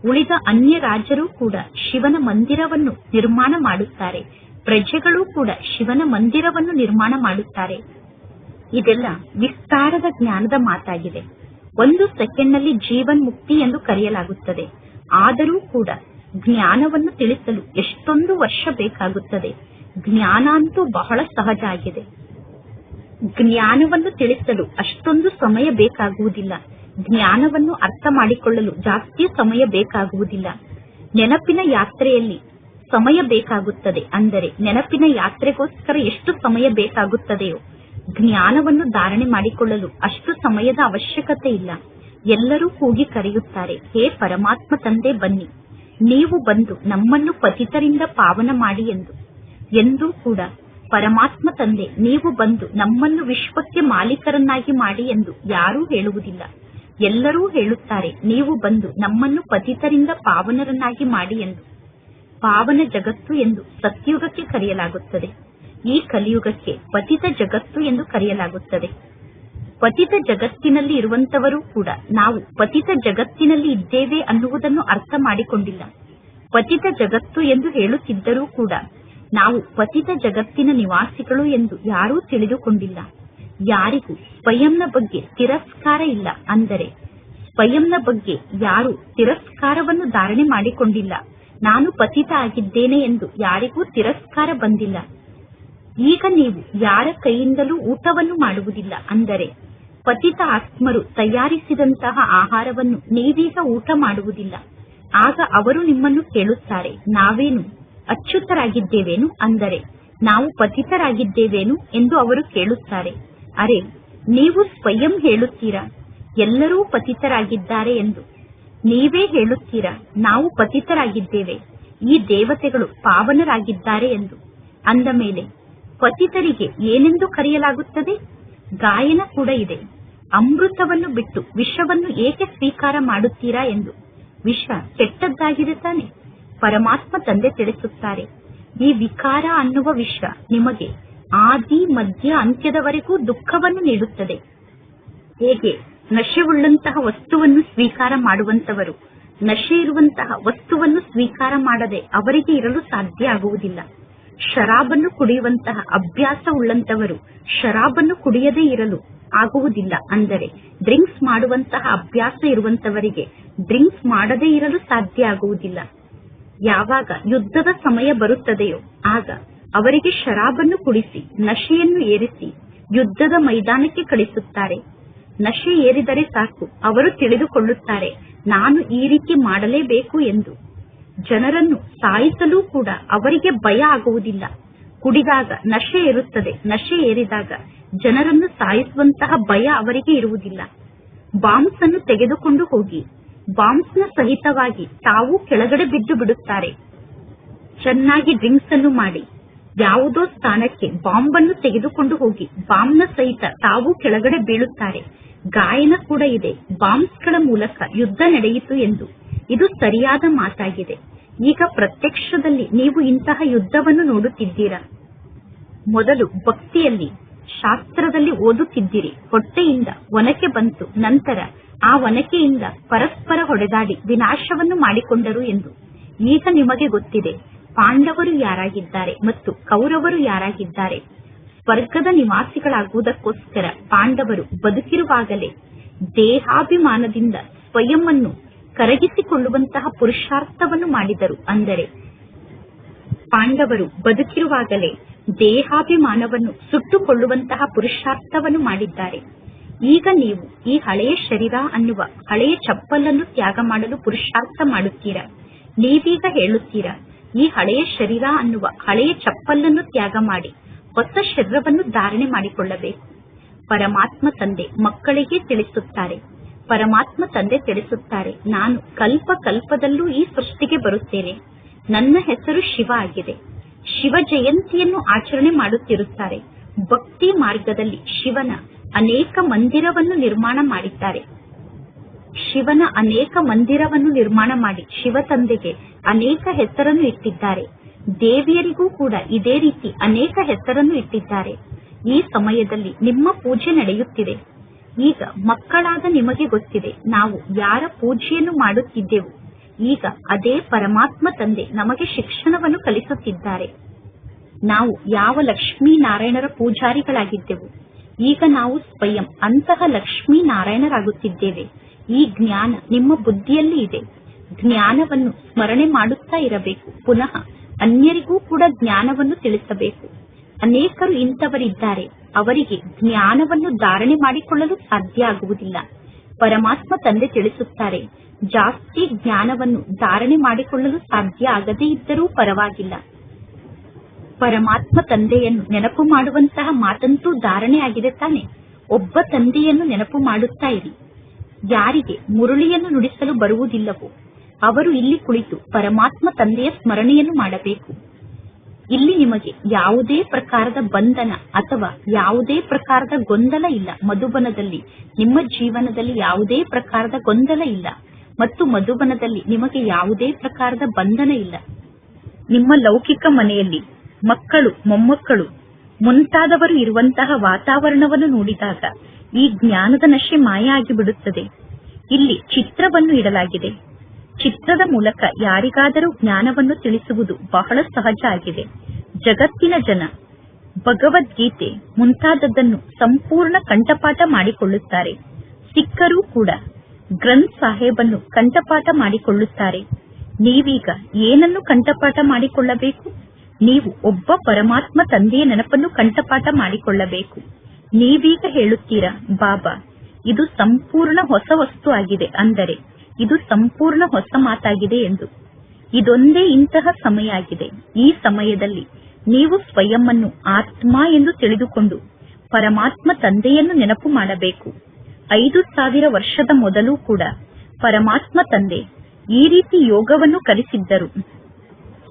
[SPEAKER 1] ಉಳಿದ ಅನ್ಯ ರಾಜರು ಕೂಡ ಶಿವನ ಮಂದಿರವನ್ನು ನಿರ್ಮಾಣ ಮಾಡುತ್ತಾರೆ. ಪ್ರಜೆಗಳು ಕೂಡ ಶಿವನ ಮಂದಿರವನ್ನು ನಿರ್ಮಾಣ ಮಾಡುತ್ತಾರೆ. ಇದೆಲ್ಲ ವಿಸ್ತಾರದ ಜ್ಞಾನದ ಮಾತಾಗಿದೆ. 1 ಸೆಕೆಂಡ್ನಲ್ಲಿ ಜೀವನ್ ಮುಕ್ತಿ ಎಂದು ಕರೆಯಲಾಗುತ್ತದೆ. ಆದರೂ ಕೂಡ ಜ್ಞಾನವನ್ನು ತಿಳಿಸಲು ಎಷ್ಟೊಂದು ವರ್ಷ ಬೇಕಾಗುತ್ತದೆ. ಜ್ಞಾನ ಅಂತೂ ಬಹಳ ಸಹಜ ಆಗಿದೆ. ಜ್ಞಾನವನ್ನು ತಿಳಿಸಲು ಅಷ್ಟೊಂದು ಸಮಯ ಬೇಕಾಗುವುದಿಲ್ಲ. ಜ್ಞಾನವನ್ನು ಅರ್ಥ ಮಾಡಿಕೊಳ್ಳಲು ಜಾಸ್ತಿ ಸಮಯ ಬೇಕಾಗುವುದಿಲ್ಲ. ನೆನಪಿನ ಯಾತ್ರೆಯಲ್ಲಿ ಸಮಯ ಬೇಕಾಗುತ್ತದೆ. ಅಂದರೆ ನೆನಪಿನ ಯಾತ್ರೆಗೋಸ್ಕರ ಎಷ್ಟು ಸಮಯ ಬೇಕಾಗುತ್ತದೆಯೋ ಜ್ಞಾನವನ್ನು ಧಾರಣೆ ಮಾಡಿಕೊಳ್ಳಲು ಅಷ್ಟು ಸಮಯದ ಅವಶ್ಯಕತೆ ಇಲ್ಲ. ಎಲ್ಲರೂ ಕೂಗಿ ಕರೆಯುತ್ತಾರೆ, ಹೇ ಪರಮಾತ್ಮ ತಂದೆ ಬನ್ನಿ, ನೀವು ಬಂದು ನಮ್ಮನ್ನು ಪತಿತರಿಂದ ಪಾವನ ಮಾಡಿ ಎಂದು. ಎಂದೂ ಕೂಡ ಪರಮಾತ್ಮ ತಂದೆ ನೀವು ಬಂದು ನಮ್ಮನ್ನು ವಿಶ್ವಕ್ಕೆ ಮಾಲೀಕರನ್ನಾಗಿ ಮಾಡಿ ಎಂದು ಯಾರೂ ಹೇಳುವುದಿಲ್ಲ. ಎಲ್ಲರೂ ಹೇಳುತ್ತಾರೆ, ನೀವು ಬಂದು ನಮ್ಮನ್ನು ಪತಿತರಿಂದ ಪಾವನರನ್ನಾಗಿ ಮಾಡಿ ಎಂದು. ಪಾವನ ಜಗತ್ತು ಎಂದು ಸತ್ಯುಗಕ್ಕೆ ಕರೆಯಲಾಗುತ್ತದೆ. ಈ ಕಲಿಯುಗಕ್ಕೆ ಪತಿತ ಜಗತ್ತು ಎಂದು ಕರೆಯಲಾಗುತ್ತದೆ. ಪತಿತ ಜಗತ್ತಿನಲ್ಲಿ ಇರುವಂತವರೂ ಕೂಡ ನಾವು ಪತಿತ ಜಗತ್ತಿನಲ್ಲಿ ಇದ್ದೇವೆ ಅನ್ನುವುದನ್ನು ಅರ್ಥ ಮಾಡಿಕೊಂಡಿಲ್ಲ. ಪತಿತ ಜಗತ್ತು ಎಂದು ಹೇಳುತ್ತಿದ್ದರೂ ಕೂಡ ನಾವು ಪತಿತ ಜಗತ್ತಿನ ನಿವಾಸಿಗಳು ಎಂದು ಯಾರೂ ತಿಳಿದುಕೊಂಡಿಲ್ಲ. ಯಾರಿಗೂ ಸ್ವಯಂನ ಬಗ್ಗೆ ತಿರಸ್ಕಾರ ಇಲ್ಲ. ಅಂದರೆ ಸ್ವಯಂನ ಬಗ್ಗೆ ಯಾರು ತಿರಸ್ಕಾರವನ್ನು ಧಾರಣೆ ಮಾಡಿಕೊಂಡಿಲ್ಲ. ನಾನು ಪತಿತ ಆಗಿದ್ದೇನೆ ಎಂದು ಯಾರಿಗೂ ತಿರಸ್ಕಾರ ಬಂದಿಲ್ಲ. ಈಗ ನೀವು ಯಾರ ಕೈಯಿಂದಲೂ ಊಟವನ್ನು ಮಾಡುವುದಿಲ್ಲ. ಅಂದರೆ ಪತಿತ ಆತ್ಮರು ತಯಾರಿಸಿದಂತಹ ಆಹಾರವನ್ನು ನೀವೀಗ ಊಟ ಮಾಡುವುದಿಲ್ಲ. ಆಗ ಅವರು ನಿಮ್ಮನ್ನು ಕೇಳುತ್ತಾರೆ, ನಾವೇನು ಅಚ್ಯುತರಾಗಿದ್ದೇವೇನು? ಅಂದರೆ ನಾವು ಪತಿತರಾಗಿದ್ದೇವೇನು ಎಂದು ಅವರು ಕೇಳುತ್ತಾರೆ. ಅರೆ, ನೀವು ಸ್ವಯಂ ಹೇಳುತ್ತೀರಾ ಎಲ್ಲರೂ ಪತಿತರಾಗಿದ್ದಾರೆ ಎಂದು. ನೀವೇ ಹೇಳುತ್ತೀರಾ ನಾವು ಪತಿತರಾಗಿದ್ದೇವೆ, ಈ ದೇವತೆಗಳು ಪಾವನರಾಗಿದ್ದಾರೆ ಎಂದು. ಅಂದ ಮೇಲೆ ಪತಿತರಿಗೆ ಏನೆಂದು ಕರೆಯಲಾಗುತ್ತದೆ? ಗಾಯನ ಕೂಡ ಇದೆ, ಅಮೃತವನ್ನು ಬಿಟ್ಟು ವಿಷವನ್ನು ಏಕೆ ಸ್ವೀಕಾರ ಮಾಡುತ್ತೀರಾ ಎಂದು. ವಿಷ ಕೆಟ್ಟದ್ದಾಗಿದೆ ತಾನೆ? ಪರಮಾತ್ಮ ತಂದೆ ತಿಳಿಸುತ್ತಾರೆ, ಈ ವಿಕಾರ ಅನ್ನುವ ವಿಷ ನಿಮಗೆ ಆದಿ ಮಧ್ಯ ಅಂತ್ಯದವರೆಗೂ ದುಃಖವನ್ನು ನೀಡುತ್ತದೆ. ಹೇಗೆ ನಶೆವುಳ್ಳಂತಹ ವಸ್ತುವನ್ನು ಸ್ವೀಕಾರ ಮಾಡುವಂತವರು ನಶೆ ಇರುವಂತಹ ವಸ್ತುವನ್ನು ಸ್ವೀಕಾರ ಮಾಡದೆ ಅವರಿಗೆ ಇರಲು ಸಾಧ್ಯ ಆಗುವುದಿಲ್ಲ. ಶರಾಬನ್ನು ಕುಡಿಯುವಂತಹ ಅಭ್ಯಾಸ ಉಳ್ಳಂತವರು ಶರಾಬನ್ನು ಕುಡಿಯದೇ ಇರಲು ಆಗುವುದಿಲ್ಲ. ಅಂದರೆ ಡ್ರಿಂಕ್ಸ್ ಮಾಡುವಂತಹ ಅಭ್ಯಾಸ ಇರುವಂತವರಿಗೆ ಡ್ರಿಂಕ್ಸ್ ಮಾಡದೇ ಇರಲು ಸಾಧ್ಯ ಆಗುವುದಿಲ್ಲ. ಯಾವಾಗ ಯುದ್ಧದ ಸಮಯ ಬರುತ್ತದೆಯೋ ಆಗ ಅವರಿಗೆ ಶರಾಬನ್ನು ಕುಡಿಸಿ ನಶೆಯನ್ನು ಏರಿಸಿ ಯುದ್ಧದ ಮೈದಾನಕ್ಕೆ ಕಳಿಸುತ್ತಾರೆ. ನಶೆ ಏರಿದರೆ ಸಾಕು, ಅವರು ತಿಳಿದುಕೊಳ್ಳುತ್ತಾರೆ ನಾನು ಈ ರೀತಿ ಮಾಡಲೇಬೇಕು ಎಂದು. ಜನರನ್ನು ಸಾಯಿಸಲು ಕೂಡ ಅವರಿಗೆ ಭಯ ಆಗುವುದಿಲ್ಲ. ಕುಡಿದಾಗ ನಶೆ ಇರುತ್ತದೆ, ನಶೆ ಏರಿದಾಗ ಜನರನ್ನು ಸಾಯಿಸುವಂತಹ ಭಯ ಅವರಿಗೆ ಇರುವುದಿಲ್ಲ. ಬಾಂಬ್ಸ್ ಅನ್ನು ತೆಗೆದುಕೊಂಡು ಹೋಗಿ ಬಾಂಬ್ಸ್ ನ ಸಹಿತವಾಗಿ ತಾವು ಕೆಳಗಡೆ ಬಿದ್ದು ಬಿಡುತ್ತಾರೆ. ಚೆನ್ನಾಗಿ ಡ್ರಿಂಕ್ಸ್ ಅನ್ನು ಮಾಡಿ ಯಾವುದೋ ಸ್ಥಾನಕ್ಕೆ ಬಾಂಬ್ ಅನ್ನು ತೆಗೆದುಕೊಂಡು ಹೋಗಿ ಬಾಂಬ್ ನ ಸಹಿತ ತಾವು ಕೆಳಗಡೆ ಬೀಳುತ್ತಾರೆ. ಗಾಯನ ಕೂಡ ಇದೆ, ಬಾಂಬ್ಸ್ ಗಳ ಮೂಲಕ ಯುದ್ಧ ನಡೆಯಿತು ಎಂದು. ಇದು ಸರಿಯಾದ ಮಾತಾಗಿದೆ. ಈಗ ಪ್ರತ್ಯಕ್ಷದಲ್ಲಿ ನೀವು ಇಂತಹ ಯುದ್ಧವನ್ನು ನೋಡುತ್ತಿದ್ದೀರಾ. ಮೊದಲು ಭಕ್ತಿಯಲ್ಲಿ ಶಾಸ್ತ್ರದಲ್ಲಿ ಓದುತ್ತಿದ್ದೀರಿ, ಹೊಟ್ಟೆಯಿಂದ ಒನಕೆ ಬಂತು, ನಂತರ ಆ ಒನಕೆಯಿಂದ ಪರಸ್ಪರ ಹೊಡೆದಾಡಿ ವಿನಾಶವನ್ನು ಮಾಡಿಕೊಂಡರು ಎಂದು. ಈಗ ನಿಮಗೆ ಗೊತ್ತಿದೆ ಪಾಂಡವರು ಯಾರಾಗಿದ್ದಾರೆ ಮತ್ತು ಕೌರವರು ಯಾರಾಗಿದ್ದಾರೆ. ಸ್ವರ್ಗದ ನಿವಾಸಿಗಳಾಗುವುದಕ್ಕೋಸ್ಕರ ಪಾಂಡವರು ಬದುಕಿರುವಾಗಲೇ ದೇಹಾಭಿಮಾನದಿಂದ ಸ್ವಯಂ ಅನ್ನು ಕರಗಿಸಿಕೊಳ್ಳುವಂತಹ ಪುರುಷಾರ್ಥವನ್ನು ಮಾಡಿದರು. ಅಂದರೆ ಪಾಂಡವರು ಬದುಕಿರುವಾಗಲೇ ದೇಹಾಭಿಮಾನವನ್ನು ಸುಟ್ಟುಕೊಳ್ಳುವಂತಹ ಪುರುಷಾರ್ಥವನ್ನು ಮಾಡಿದ್ದಾರೆ. ಈಗ ನೀವು ಈ ಹಳೆಯ ಶರೀರ ಅನ್ನುವ ಹಳೆಯ ಚಪ್ಪಲನ್ನು ತ್ಯಾಗ ಮಾಡಲು ಪುರುಷಾರ್ಥ ಮಾಡುತ್ತೀರಾ. ನೀವೀಗ ಹೇಳುತ್ತೀರಾ ಈ ಹಳೆಯ ಶರೀರ ಅನ್ನುವ ಹಳೆಯ ಚಪ್ಪಲನ್ನು ತ್ಯಾಗ ಮಾಡಿ ಹೊಸ ಶರೀರವನ್ನು ಧಾರಣೆ ಮಾಡಿಕೊಳ್ಳಬೇಕು. ಪರಮಾತ್ಮ ತಂದೆ ಮಕ್ಕಳಿಗೆ ತಿಳಿಸುತ್ತಾರೆ. ಪರಮಾತ್ಮ ತಂದೆ ತಿಳಿಸುತ್ತಾರೆ, ನಾನು ಕಲ್ಪ ಕಲ್ಪದಲ್ಲೂ ಈ ಸೃಷ್ಟಿಗೆ ಬರುತ್ತೇನೆ. ನನ್ನ ಹೆಸರು ಶಿವ ಆಗಿದೆ. ಶಿವ ಜಯಂತಿಯನ್ನು ಆಚರಣೆ ಮಾಡುತ್ತಿರುತ್ತಾರೆ. ಭಕ್ತಿ ಮಾರ್ಗದಲ್ಲಿ ಶಿವನ ಅನೇಕ ಮಂದಿರವನ್ನು ನಿರ್ಮಾಣ ಮಾಡಿದ್ದಾರೆ. ಶಿವನ ಅನೇಕ ಮಂದಿರವನ್ನು ನಿರ್ಮಾಣ ಮಾಡಿ ಶಿವ ತಂದೆಗೆ ಅನೇಕ ಹೆಸರನ್ನು ಇಟ್ಟಿದ್ದಾರೆ. ದೇವಿಯರಿಗೂ ಕೂಡ ಇದೇ ರೀತಿ ಅನೇಕ ಹೆಸರನ್ನು ಇಟ್ಟಿದ್ದಾರೆ. ಈ ಸಮಯದಲ್ಲಿ ನಿಮ್ಮ ಪೂಜೆ ನಡೆಯುತ್ತಿದೆ. ಈಗ ಮಕ್ಕಳಾದ ನಿಮಗೆ ಗೊತ್ತಿದೆ ನಾವು ಯಾರ ಪೂಜೆಯನ್ನು ಮಾಡುತ್ತಿದ್ದೆವು. ಈಗ ಅದೇ ಪರಮಾತ್ಮ ತಂದೆ ನಮಗೆ ಶಿಕ್ಷಣವನ್ನು ಕಲಿಸುತ್ತಿದ್ದಾರೆ. ನಾವು ಯಾವ ಲಕ್ಷ್ಮೀನಾರಾಯಣರ ಪೂಜಾರಿಗಳಾಗಿದ್ದೆವು, ಈಗ ನಾವು ಸ್ವಯಂ ಅಂತಹ ಲಕ್ಷ್ಮೀನಾರಾಯಣರಾಗುತ್ತಿದ್ದೇವೆ. ಈ ಜ್ಞಾನ ನಿಮ್ಮ ಬುದ್ಧಿಯಲ್ಲಿ ಇದೆ. ಜ್ಞಾನವನ್ನು ಸ್ಮರಣೆ ಮಾಡುತ್ತಾ ಇರಬೇಕು. ಪುನಃ ಅನ್ಯರಿಗೂ ಕೂಡ ಜ್ಞಾನವನ್ನು ತಿಳಿಸಬೇಕು. ಅನೇಕರು ಇಂಥವರಿದ್ದಾರೆ, ಅವರಿಗೆ ಜ್ಞಾನವನ್ನು ಧಾರಣೆ ಮಾಡಿಕೊಳ್ಳಲು ಸಾಧ್ಯ ಆಗುವುದಿಲ್ಲ. ಪರಮಾತ್ಮ ತಂದೆ ತಿಳಿಸುತ್ತಾರೆ, ಜಾಸ್ತಿ ಜ್ಞಾನವನ್ನು ಧಾರಣೆ ಮಾಡಿಕೊಳ್ಳಲು ಸಾಧ್ಯ ಆಗದೇ ಇದ್ದರೂ ಪರವಾಗಿಲ್ಲ. ಪರಮಾತ್ಮ ತಂದೆಯನ್ನು ನೆನಪು ಮಾಡುವಂತಹ ಮಾತಂತೂ ಧಾರಣೆ ಆಗಿದೆ ತಾನೆ. ಒಬ್ಬ ತಂದೆಯನ್ನು ನೆನಪು ಮಾಡುತ್ತಾ ಇರಿ. ಯಾರಿಗೆ ಮುರುಳಿಯನ್ನು ನುಡಿಸಲು ಬರುವುದಿಲ್ಲವೋ ಅವರು ಇಲ್ಲಿ ಕುಳಿತು ಪರಮಾತ್ಮ ತಂದೆಯ ಸ್ಮರಣೆಯನ್ನು ಮಾಡಬೇಕು. ಇಲ್ಲಿ ನಿಮಗೆ ಯಾವುದೇ ಪ್ರಕಾರದ ಬಂಧನ ಅಥವಾ ಯಾವುದೇ ಪ್ರಕಾರದ ಗೊಂದಲ ಇಲ್ಲ. ಮಧುಬನದಲ್ಲಿ ನಿಮ್ಮ ಜೀವನದಲ್ಲಿ ಯಾವುದೇ ಪ್ರಕಾರದ ಗೊಂದಲ ಇಲ್ಲ ಮತ್ತು ಮಧುಬನದಲ್ಲಿ ನಿಮಗೆ ಯಾವುದೇ ಪ್ರಕಾರದ ಬಂಧನ ಇಲ್ಲ. ನಿಮ್ಮ ಲೌಕಿಕ ಮನೆಯಲ್ಲಿ ಮಕ್ಕಳು, ಮೊಮ್ಮಕ್ಕಳು ಮುಂತಾದವರು ಇರುವಂತಹ ವಾತಾವರಣವನ್ನು ನೋಡಿದಾಗ ಈ ಜ್ಞಾನದ ನಶೆ ಮಾಯ ಆಗಿಬಿಡುತ್ತದೆ. ಇಲ್ಲಿ ಚಿತ್ರವನ್ನು ಇಡಲಾಗಿದೆ. ಚಿತ್ರದ ಮೂಲಕ ಯಾರಿಗಾದರೂ ಜ್ಞಾನವನ್ನು ತಿಳಿಸುವುದು ಬಹಳ ಸಹಜ ಆಗಿದೆ. ಜಗತ್ತಿನ ಜನ ಭಗವದ್ಗೀತೆ ಮುಂತಾದದ್ದನ್ನು ಸಂಪೂರ್ಣ ಕಂಠಪಾಠ ಮಾಡಿಕೊಳ್ಳುತ್ತಾರೆ. ಸಿಖ್ಖರೂ ಕೂಡ ಗ್ರಂಥ್ ಸಾಹೇಬನ್ನು ಕಂಠಪಾಠ ಮಾಡಿಕೊಳ್ಳುತ್ತಾರೆ. ನೀವೀಗ ಏನನ್ನು ಕಂಠಪಾಠ ಮಾಡಿಕೊಳ್ಳಬೇಕು? ನೀವು ಒಬ್ಬ ಪರಮಾತ್ಮ ತಂದೆಯ ನೆನಪನ್ನು ಕಂಠಪಾಠ ಮಾಡಿಕೊಳ್ಳಬೇಕು. ನೀವೀಗ ಹೇಳುತ್ತೀರಾ, ಬಾಬಾ ಇದು ಸಂಪೂರ್ಣ ಹೊಸ ವಸ್ತು ಆಗಿದೆ, ಅಂದರೆ ಇದು ಸಂಪೂರ್ಣ ಹೊಸ ಮಾತಾಗಿದೆ ಎಂದು. ಇದೊಂದೇ ಇಂತಹ ಸಮಯ ಆಗಿದೆ. ಈ ಸಮಯದಲ್ಲಿ ನೀವು ಸ್ವಯಂ ಅನ್ನು ಆತ್ಮ ಎಂದು ತಿಳಿದುಕೊಂಡು ಪರಮಾತ್ಮ ತಂದೆಯನ್ನು ನೆನಪು ಮಾಡಬೇಕು. 5000 ವರ್ಷದ ಮೊದಲು ಕೂಡ ಪರಮಾತ್ಮ ತಂದೆ ಈ ರೀತಿ ಯೋಗವನ್ನು ಕಲಿಸಿದ್ದರು.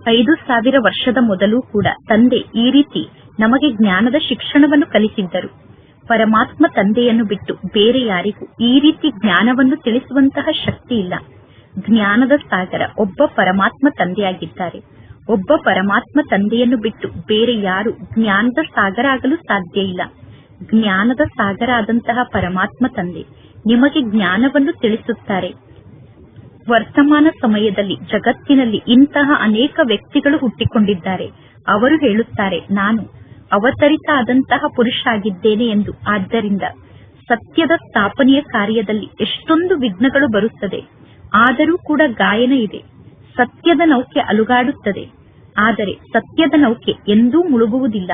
[SPEAKER 1] 5000 ವರ್ಷದ ಮೊದಲು ಕೂಡ ತಂದೆ ಈ ರೀತಿ ನಮಗೆ ಜ್ಞಾನದ ಶಿಕ್ಷಣವನ್ನು ಕಲಿಸಿದ್ದರು. ಪರಮಾತ್ಮ ತಂದೆಯನ್ನು ಬಿಟ್ಟು ಬೇರೆ ಯಾರಿಗೂ ಈ ರೀತಿ ಜ್ಞಾನವನ್ನು ತಿಳಿಸುವಂತಹ ಶಕ್ತಿ ಇಲ್ಲ. ಜ್ಞಾನದ ಸಾಗರ ಒಬ್ಬ ಪರಮಾತ್ಮ ತಂದೆಯಾಗಿದ್ದಾರೆ. ಒಬ್ಬ ಪರಮಾತ್ಮ ತಂದೆಯನ್ನು ಬಿಟ್ಟು ಬೇರೆ ಯಾರು ಜ್ಞಾನದ ಸಾಗರ ಆಗಲು ಸಾಧ್ಯ ಇಲ್ಲ. ಜ್ಞಾನದ ಸಾಗರ ಆದಂತಹ ಪರಮಾತ್ಮ ತಂದೆ ನಿಮಗೆ ಜ್ಞಾನವನ್ನು ತಿಳಿಸುತ್ತಾರೆ. ವರ್ತಮಾನ ಸಮಯದಲ್ಲಿ ಜಗತ್ತಿನಲ್ಲಿ ಇಂತಹ ಅನೇಕ ವ್ಯಕ್ತಿಗಳು ಹುಟ್ಟಿಕೊಂಡಿದ್ದಾರೆ. ಅವರು ಹೇಳುತ್ತಾರೆ, ನಾನು ಅವತರಿತ ಆದಂತಹ ಪುರುಷ ಆಗಿದ್ದೇನೆ ಎಂದು. ಆದ್ದರಿಂದ ಸತ್ಯದ ಸ್ಥಾಪನೆಯ ಕಾರ್ಯದಲ್ಲಿ ಎಷ್ಟೊಂದು ವಿಘ್ನಗಳು ಬರುತ್ತದೆ. ಆದರೂ ಕೂಡ ಗಾಯನ ಇದೆ. ಸತ್ಯದ ನೌಕೆ ಅಲುಗಾಡುತ್ತದೆ, ಆದರೆ ಸತ್ಯದ ನೌಕೆ ಎಂದೂ ಮುಳುಗುವುದಿಲ್ಲ.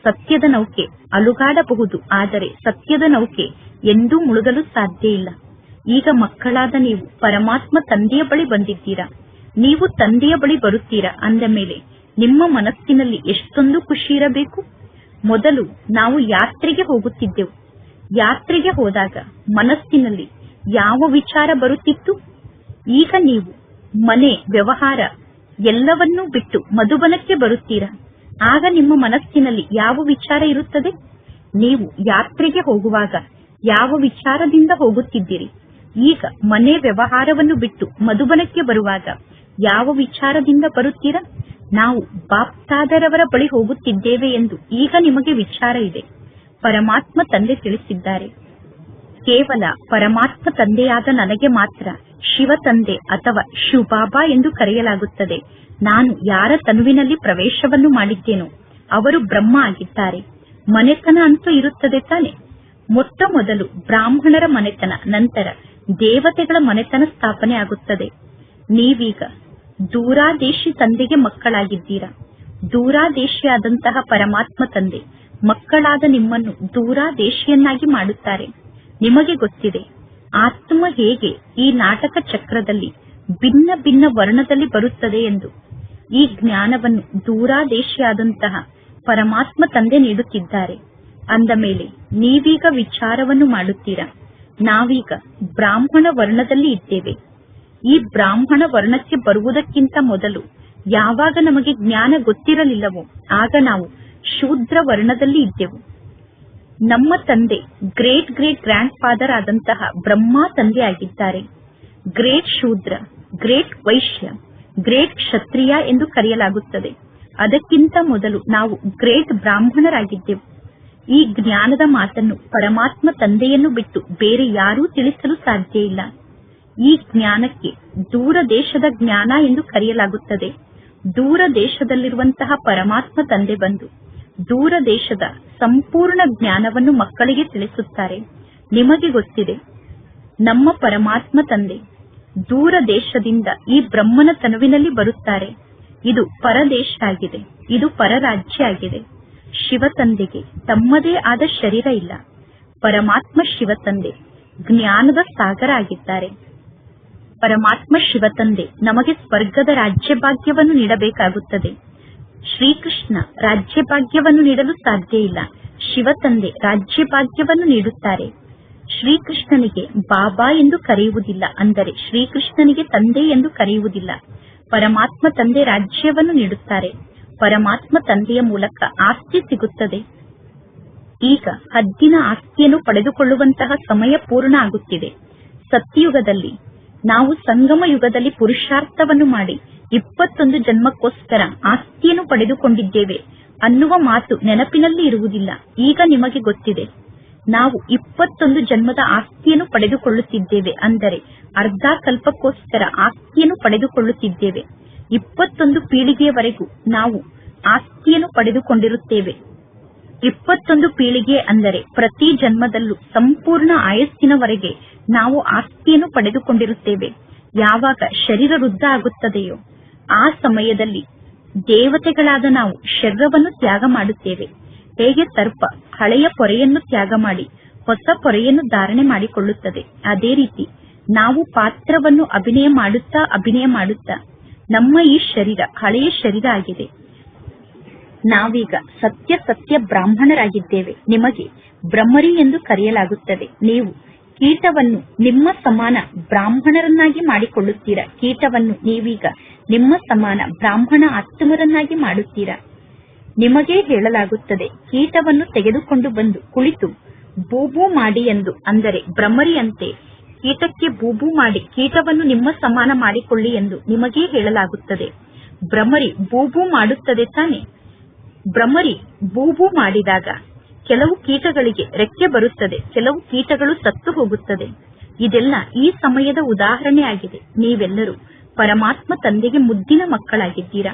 [SPEAKER 1] ಸತ್ಯದ ನೌಕೆ ಅಲುಗಾಡಬಹುದು, ಆದರೆ ಸತ್ಯದ ನೌಕೆ ಎಂದೂ ಮುಳುಗಲು ಸಾಧ್ಯ ಇಲ್ಲ. ಈಗ ಮಕ್ಕಳಾದ ನೀವು ಪರಮಾತ್ಮ ತಂದೆಯ ಬಳಿ ಬಂದಿದ್ದೀರಾ. ನೀವು ತಂದೆಯ ಬಳಿ ಬರುತ್ತೀರಾ ಅಂದ ಮೇಲೆ ನಿಮ್ಮ ಮನಸ್ಸಿನಲ್ಲಿ ಎಷ್ಟೊಂದು ಖುಷಿ ಇರಬೇಕು. ಮೊದಲು ನಾವು ಯಾತ್ರೆಗೆ ಹೋಗುತ್ತಿದ್ದೆವು. ಯಾತ್ರೆಗೆ ಹೋದಾಗ ಮನಸ್ಸಿನಲ್ಲಿ ಯಾವ ವಿಚಾರ ಬರುತ್ತಿತ್ತು? ಈಗ ನೀವು ಮನೆ, ವ್ಯವಹಾರ ಎಲ್ಲವನ್ನೂ ಬಿಟ್ಟು ಮಧುಬನಕ್ಕೆ ಬರುತ್ತೀರಾ. ಆಗ ನಿಮ್ಮ ಮನಸ್ಸಿನಲ್ಲಿ ಯಾವ ವಿಚಾರ ಇರುತ್ತದೆ? ನೀವು ಯಾತ್ರೆಗೆ ಹೋಗುವಾಗ ಯಾವ ವಿಚಾರದಿಂದ ಹೋಗುತ್ತಿದ್ದೀರಿ? ಈಗ ಮನೆ, ವ್ಯವಹಾರವನ್ನು ಬಿಟ್ಟು ಮಧುಬನಕ್ಕೆ ಬರುವಾಗ ಯಾವ ವಿಚಾರದಿಂದ ಬರುತ್ತೀರಾ? ನಾವು ಬಾಪ್ತಾದರವರ ಬಳಿ ಹೋಗುತ್ತಿದ್ದೇವೆ ಎಂದು ಈಗ ನಿಮಗೆ ವಿಚಾರ ಇದೆ. ಪರಮಾತ್ಮ ತಂದೆ ತಿಳಿಸಿದ್ದಾರೆ, ಕೇವಲ ಪರಮಾತ್ಮ ತಂದೆಯಾದ ನನಗೆ ಮಾತ್ರ ಶಿವ ತಂದೆ ಅಥವಾ ಶಿವಬಾಬಾ ಎಂದು ಕರೆಯಲಾಗುತ್ತದೆ. ನಾನು ಯಾರ ತನುವಿನಲ್ಲಿ ಪ್ರವೇಶವನ್ನು ಮಾಡಿದ್ದೇನೋ ಅವರು ಬ್ರಹ್ಮ ಆಗಿದ್ದಾರೆ. ಮನೆತನ ಅಂತೂ ಇರುತ್ತದೆ ತಾನೆ. ಮೊಟ್ಟ ಮೊದಲು ಬ್ರಾಹ್ಮಣರ ಮನೆತನ, ನಂತರ ದೇವತೆಗಳ ಮನೆತನ ಸ್ಥಾಪನೆ ಆಗುತ್ತದೆ. ನೀವೀಗ ದೂರಾದೇಶಿ ತಂದೆಗೆ ಮಕ್ಕಳಾಗಿದ್ದೀರಾ. ದೂರಾದೇಶಿಯಾದಂತಹ ಪರಮಾತ್ಮ ತಂದೆ ಮಕ್ಕಳಾದ ನಿಮ್ಮನ್ನು ದೂರಾದೇಶಿಯನ್ನಾಗಿ ಮಾಡುತ್ತಾರೆ. ನಿಮಗೆ ಗೊತ್ತಿದೆ ಆತ್ಮ ಹೇಗೆ ಈ ನಾಟಕ ಚಕ್ರದಲ್ಲಿ ಭಿನ್ನ ಭಿನ್ನ ವರ್ಣದಲ್ಲಿ ಬರುತ್ತದೆ ಎಂದು. ಈ ಜ್ಞಾನವನ್ನು ದೂರಾದೇಶಿಯಾದಂತಹ ಪರಮಾತ್ಮ ತಂದೆ ನೀಡುತ್ತಿದ್ದಾರೆ. ಅಂದ ಮೇಲೆ ನೀವೀಗ ವಿಚಾರವನ್ನು ಮಾಡುತ್ತೀರಾ, ನಾವೀಗ ಬ್ರಾಹ್ಮಣ ವರ್ಣದಲ್ಲಿ ಇದ್ದೇವೆ. ಈ ಬ್ರಾಹ್ಮಣ ವರ್ಣಕ್ಕೆ ಬರುವುದಕ್ಕಿಂತ ಮೊದಲು ಯಾವಾಗ ನಮಗೆ ಜ್ಞಾನ ಗೊತ್ತಿರಲಿಲ್ಲವೋ ಆಗ ನಾವು ಶೂದ್ರ ವರ್ಣದಲ್ಲಿ ಇದ್ದೆವು. ನಮ್ಮ ತಂದೆ ಗ್ರೇಟ್ ಗ್ರೇಟ್ ಗ್ರ್ಯಾಂಡ್ ಫಾದರ್ ಆದಂತಹ ಬ್ರಹ್ಮ ತಂದೆ ಆಗಿದ್ದಾರೆ. ಗ್ರೇಟ್ ಶೂದ್ರ, ಗ್ರೇಟ್ ವೈಶ್ಯ, ಗ್ರೇಟ್ ಕ್ಷತ್ರಿಯ ಎಂದು ಕರೆಯಲಾಗುತ್ತದೆ. ಅದಕ್ಕಿಂತ ಮೊದಲು ನಾವು ಗ್ರೇಟ್ ಬ್ರಾಹ್ಮಣರಾಗಿದ್ದೆವು. ಈ ಜ್ಞಾನದ ಮಾತನ್ನು ಪರಮಾತ್ಮ ತಂದೆಯನ್ನು ಬಿಟ್ಟು ಬೇರೆ ಯಾರೂ ತಿಳಿಸಲು ಸಾಧ್ಯ ಇಲ್ಲ. ಈ ಜ್ಞಾನಕ್ಕೆ ದೂರ ದೇಶದ ಜ್ಞಾನ ಎಂದು ಕರೆಯಲಾಗುತ್ತದೆ. ದೂರ ದೇಶದಲ್ಲಿರುವಂತಹ ಪರಮಾತ್ಮ ತಂದೆ ಬಂದು ದೂರ ದೇಶದ ಸಂಪೂರ್ಣ ಜ್ಞಾನವನ್ನು ಮಕ್ಕಳಿಗೆ ತಿಳಿಸುತ್ತಾರೆ. ನಿಮಗೆ ಗೊತ್ತಿದೆ, ನಮ್ಮ ಪರಮಾತ್ಮ ತಂದೆ ದೂರ ದೇಶದಿಂದ ಈ ಬ್ರಹ್ಮನ ತನುವಿನಲ್ಲಿ ಬರುತ್ತಾರೆ. ಇದು ಪರದೇಶ ಆಗಿದೆ, ಇದು ಪರರಾಜ್ಯ ಆಗಿದೆ. ಶಿವ ತಂದೆಗೆ ತಮ್ಮದೇ ಆದ ಶರೀರ ಇಲ್ಲ. ಪರಮಾತ್ಮ ಶಿವ ತಂದೆ ಜ್ಞಾನದ ಸಾಗರ ಆಗಿದ್ದಾರೆ. ಪರಮಾತ್ಮ ಶಿವ ತಂದೆ ನಮಗೆ ಸ್ವರ್ಗದ ರಾಜ್ಯ ಭಾಗ್ಯವನ್ನು ನೀಡಬೇಕಾಗುತ್ತದೆ. ಶ್ರೀಕೃಷ್ಣ ರಾಜ್ಯ ಭಾಗ್ಯವನ್ನು ನೀಡಲು ಸಾಧ್ಯ ಇಲ್ಲ. ಶಿವ ತಂದೆ ರಾಜ್ಯ ಭಾಗ್ಯವನ್ನು ನೀಡುತ್ತಾರೆ. ಶ್ರೀಕೃಷ್ಣನಿಗೆ ಬಾಬಾ ಎಂದು ಕರೆಯುವುದಿಲ್ಲ, ಅಂದರೆ ಶ್ರೀಕೃಷ್ಣನಿಗೆ ತಂದೆ ಎಂದು ಕರೆಯುವುದಿಲ್ಲ. ಪರಮಾತ್ಮ ತಂದೆ ರಾಜ್ಯವನ್ನು ನೀಡುತ್ತಾರೆ. ಪರಮಾತ್ಮ ತಂದೆಯ ಮೂಲಕ ಆಸ್ತಿ ಸಿಗುತ್ತದೆ. ಈಗ ಹದ್ದಿನ ಆಸ್ತಿಯನ್ನು ಪಡೆದುಕೊಳ್ಳುವಂತಹ ಸಮಯ ಪೂರ್ಣ ಆಗುತ್ತಿದೆ. ಸತ್ಯಯುಗದಲ್ಲಿ ನಾವು ಸಂಗಮ ಯುಗದಲ್ಲಿ ಪುರುಷಾರ್ಥವನ್ನು ಮಾಡಿ 21 ಜನ್ಮಕ್ಕೋಸ್ಕರ ಆಸ್ತಿಯನ್ನು ಪಡೆದುಕೊಂಡಿದ್ದೇವೆ ಅನ್ನುವ ಮಾತು ನೆನಪಿನಲ್ಲಿ ಇರುವುದಿಲ್ಲ. ಈಗ ನಿಮಗೆ ಗೊತ್ತಿದೆ, ನಾವು 21 ಜನ್ಮದ ಆಸ್ತಿಯನ್ನು ಪಡೆದುಕೊಳ್ಳುತ್ತಿದ್ದೇವೆ, ಅಂದರೆ ಅರ್ಧ ಕಲ್ಪಕ್ಕೋಸ್ಕರ ಆಸ್ತಿಯನ್ನು ಪಡೆದುಕೊಳ್ಳುತ್ತಿದ್ದೇವೆ. 21 ಪೀಳಿಗೆಯವರೆಗೂ ನಾವು ಆಸ್ತಿಯನ್ನು ಪಡೆದುಕೊಂಡಿರುತ್ತೇವೆ. 21 ಪೀಳಿಗೆ ಅಂದರೆ ಪ್ರತಿ ಜನ್ಮದಲ್ಲೂ ಸಂಪೂರ್ಣ ಆಯಸ್ಸಿನವರೆಗೆ ನಾವು ಆಸ್ತಿಯನ್ನು ಪಡೆದುಕೊಂಡಿರುತ್ತೇವೆ. ಯಾವಾಗ ಶರೀರ ವೃದ್ಧ ಆಗುತ್ತದೆಯೋ ಆ ಸಮಯದಲ್ಲಿ ದೇವತೆಗಳಾದ ನಾವು ಶರೀರವನ್ನು ತ್ಯಾಗ ಮಾಡುತ್ತೇವೆ. ಹೇಗೆ ಸರ್ಪ ಹಳೆಯ ಪೊರೆಯನ್ನು ತ್ಯಾಗ ಮಾಡಿ ಹೊಸ ಪೊರೆಯನ್ನು ಧಾರಣೆ ಮಾಡಿಕೊಳ್ಳುತ್ತದೆ, ಅದೇ ರೀತಿ ನಾವು ಪಾತ್ರವನ್ನು ಅಭಿನಯ ಮಾಡುತ್ತಾ ನಮ್ಮ ಈ ಶರೀರ ಹಳೆಯ ಶರೀರ ಆಗಿದೆ. ನಾವೀಗ ಸತ್ಯ ಬ್ರಾಹ್ಮಣರಾಗಿದ್ದೇವೆ. ನಿಮಗೆ ಬ್ರಹ್ಮರಿ ಎಂದು ಕರೆಯಲಾಗುತ್ತದೆ. ನೀವು ಕೀಟವನ್ನು ನಿಮ್ಮ ಸಮಾನ ಬ್ರಾಹ್ಮಣರನ್ನಾಗಿ ಮಾಡಿಕೊಳ್ಳುತ್ತೀರಾ. ಕೀಟವನ್ನು ನೀವೀಗ ನಿಮ್ಮ ಸಮಾನ ಬ್ರಾಹ್ಮಣ ಆತ್ಮರನ್ನಾಗಿ ಮಾಡುತ್ತೀರಾ. ನಿಮಗೇ ಹೇಳಲಾಗುತ್ತದೆ, ಕೀಟವನ್ನು ತೆಗೆದುಕೊಂಡು ಬಂದು ಕುಳಿತು ಬೂಬೂ ಮಾಡಿ ಎಂದು, ಅಂದರೆ ಬ್ರಹ್ಮರಿಯಂತೆ ಕೀಟಕ್ಕೆ ಬೂಬೂ ಮಾಡಿ ಕೀಟವನ್ನು ನಿಮ್ಮ ಸಮಾನ ಮಾಡಿಕೊಳ್ಳಿ ಎಂದು ನಿಮಗೇ ಹೇಳಲಾಗುತ್ತದೆ. ಬ್ರಹ್ಮರಿ ಬೂಬೂ ಮಾಡುತ್ತದೆ ತಾನೆ. ಬ್ರಹ್ಮರಿ ಬೂಬೂ ಮಾಡಿದಾಗ ಕೆಲವು ಕೀಟಗಳಿಗೆ ರೆಕ್ಕೆ ಬರುತ್ತದೆ, ಕೆಲವು ಕೀಟಗಳು ಸತ್ತು ಹೋಗುತ್ತದೆ. ಇದೆಲ್ಲ ಈ ಸಮಯದ ಉದಾಹರಣೆ ಆಗಿದೆ. ನೀವೆಲ್ಲರೂ ಪರಮಾತ್ಮ ತಂದೆಗೆ ಮುದ್ದಿನ ಮಕ್ಕಳಾಗಿದ್ದೀರಾ.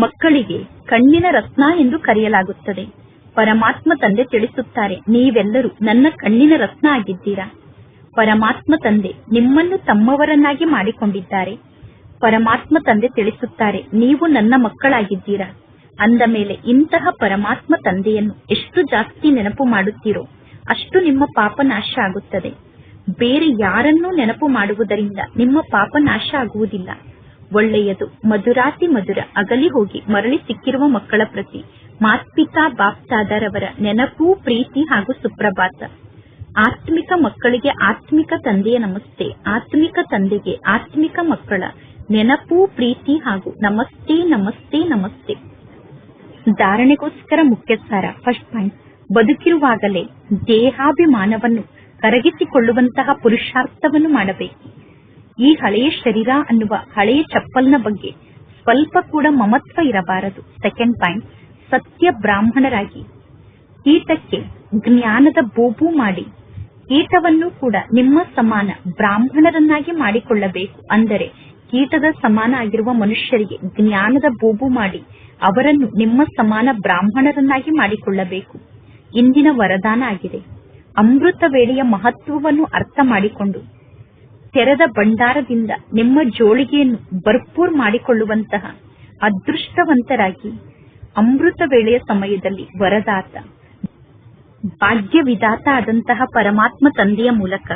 [SPEAKER 1] ಮಕ್ಕಳಿಗೆ ಕಣ್ಣಿನ ರತ್ನ ಎಂದು ಕರೆಯಲಾಗುತ್ತದೆ. ಪರಮಾತ್ಮ ತಂದೆ ತಿಳಿಸುತ್ತಾರೆ, ನೀವೆಲ್ಲರೂ ನನ್ನ ಕಣ್ಣಿನ ರತ್ನ ಆಗಿದ್ದೀರಾ. ಪರಮಾತ್ಮ ತಂದೆ ನಿಮ್ಮನ್ನು ತಮ್ಮವರನ್ನಾಗಿ ಮಾಡಿಕೊಂಡಿದ್ದಾರೆ. ಪರಮಾತ್ಮ ತಂದೆ ತಿಳಿಸುತ್ತಾರೆ, ನೀವು ನನ್ನ ಮಕ್ಕಳಾಗಿದ್ದೀರಾ. ಅಂದ ಮೇಲೆ ಇಂತಹ ಪರಮಾತ್ಮ ತಂದೆಯನ್ನು ಎಷ್ಟು ಜಾಸ್ತಿ ನೆನಪು ಮಾಡುತ್ತೀರೋ ಅಷ್ಟು ನಿಮ್ಮ ಪಾಪ ನಾಶ ಆಗುತ್ತದೆ. ಬೇರೆ ಯಾರನ್ನೂ ನೆನಪು ಮಾಡುವುದರಿಂದ ನಿಮ್ಮ ಪಾಪ ನಾಶ ಆಗುವುದಿಲ್ಲ. ಒಳ್ಳೆಯದು. ಮಧುರಾತಿ ಮಧುರ ಅಗಲಿ ಹೋಗಿ ಮರಳಿ ಸಿಕ್ಕಿರುವ ಮಕ್ಕಳ ಪ್ರತಿ ಮಾತ್ಪಿತಾ ಬಾಪ್ತಾದರವರ ನೆನಪು, ಪ್ರೀತಿ ಹಾಗೂ ಸುಪ್ರಭಾತ. ಆತ್ಮಿಕ ಮಕ್ಕಳಿಗೆ ಆತ್ಮಿಕ ತಂದೆಯ ನಮಸ್ತೆ. ಆತ್ಮಿಕ ತಂದೆಗೆ ಆತ್ಮಿಕ ಮಕ್ಕಳ ನೆನಪು, ಪ್ರೀತಿ ಹಾಗೂ ನಮಸ್ತೆ ನಮಸ್ತೆ ನಮಸ್ತೆ. ಧಾರಣೆಗೋಸ್ಕರ ಮುಖ್ಯ ಸಾರ. ಫಸ್ಟ್ ಪಾಯಿಂಟ್, ಬದುಕಿರುವಾಗಲೇ ದೇಹಾಭಿಮಾನವನ್ನು ಕರಗಿಸಿಕೊಳ್ಳುವಂತಹ ಪುರುಷಾರ್ಥವನ್ನು ಮಾಡಬೇಕು. ಈ ಹಳೆಯ ಶರೀರ ಅನ್ನುವ ಹಳೆಯ ಚಪ್ಪಲ್ನ ಬಗ್ಗೆ ಸ್ವಲ್ಪ ಕೂಡ ಮಮತ್ವ ಇರಬಾರದು. ಸೆಕೆಂಡ್ ಪಾಯಿಂಟ್, ಸತ್ಯ ಬ್ರಾಹ್ಮಣರಾಗಿ ಕೀಟಕ್ಕೆ ಜ್ಞಾನದ ಬೋಬು ಮಾಡಿ ಕೀಟವನ್ನು ಕೂಡ ನಿಮ್ಮ ಸಮಾನ ಬ್ರಾಹ್ಮಣರನ್ನಾಗಿ ಮಾಡಿಕೊಳ್ಳಬೇಕು. ಅಂದರೆ ಕೀಟದ ಸಮಾನ ಆಗಿರುವ ಮನುಷ್ಯರಿಗೆ ಜ್ಞಾನದ ಬೋಬು ಮಾಡಿ ಅವರನ್ನು ನಿಮ್ಮ ಸಮಾನ ಬ್ರಾಹ್ಮಣರನ್ನಾಗಿ ಮಾಡಿಕೊಳ್ಳಬೇಕು. ಇಂದಿನ ವರದಾನ ಆಗಿದೆ. ಅಮೃತ ವೇಳೆಯ ಮಹತ್ವವನ್ನು ಅರ್ಥ ಮಾಡಿಕೊಂಡು ತೆರೆದ ಭಂಡಾರದಿಂದ ನಿಮ್ಮ ಜೋಳಿಗೆಯನ್ನು ಭರ್ಪೂರ್ ಮಾಡಿಕೊಳ್ಳುವಂತಹ ಅದೃಷ್ಟವಂತರಾಗಿ ಅಮೃತ ವೇಳೆಯ ಸಮಯದಲ್ಲಿ ವರದಾತ ಭಾಗ್ಯ ವಿಧಾತ ಆದಂತಹ ಪರಮಾತ್ಮ ತಂದೆಯ ಮೂಲಕ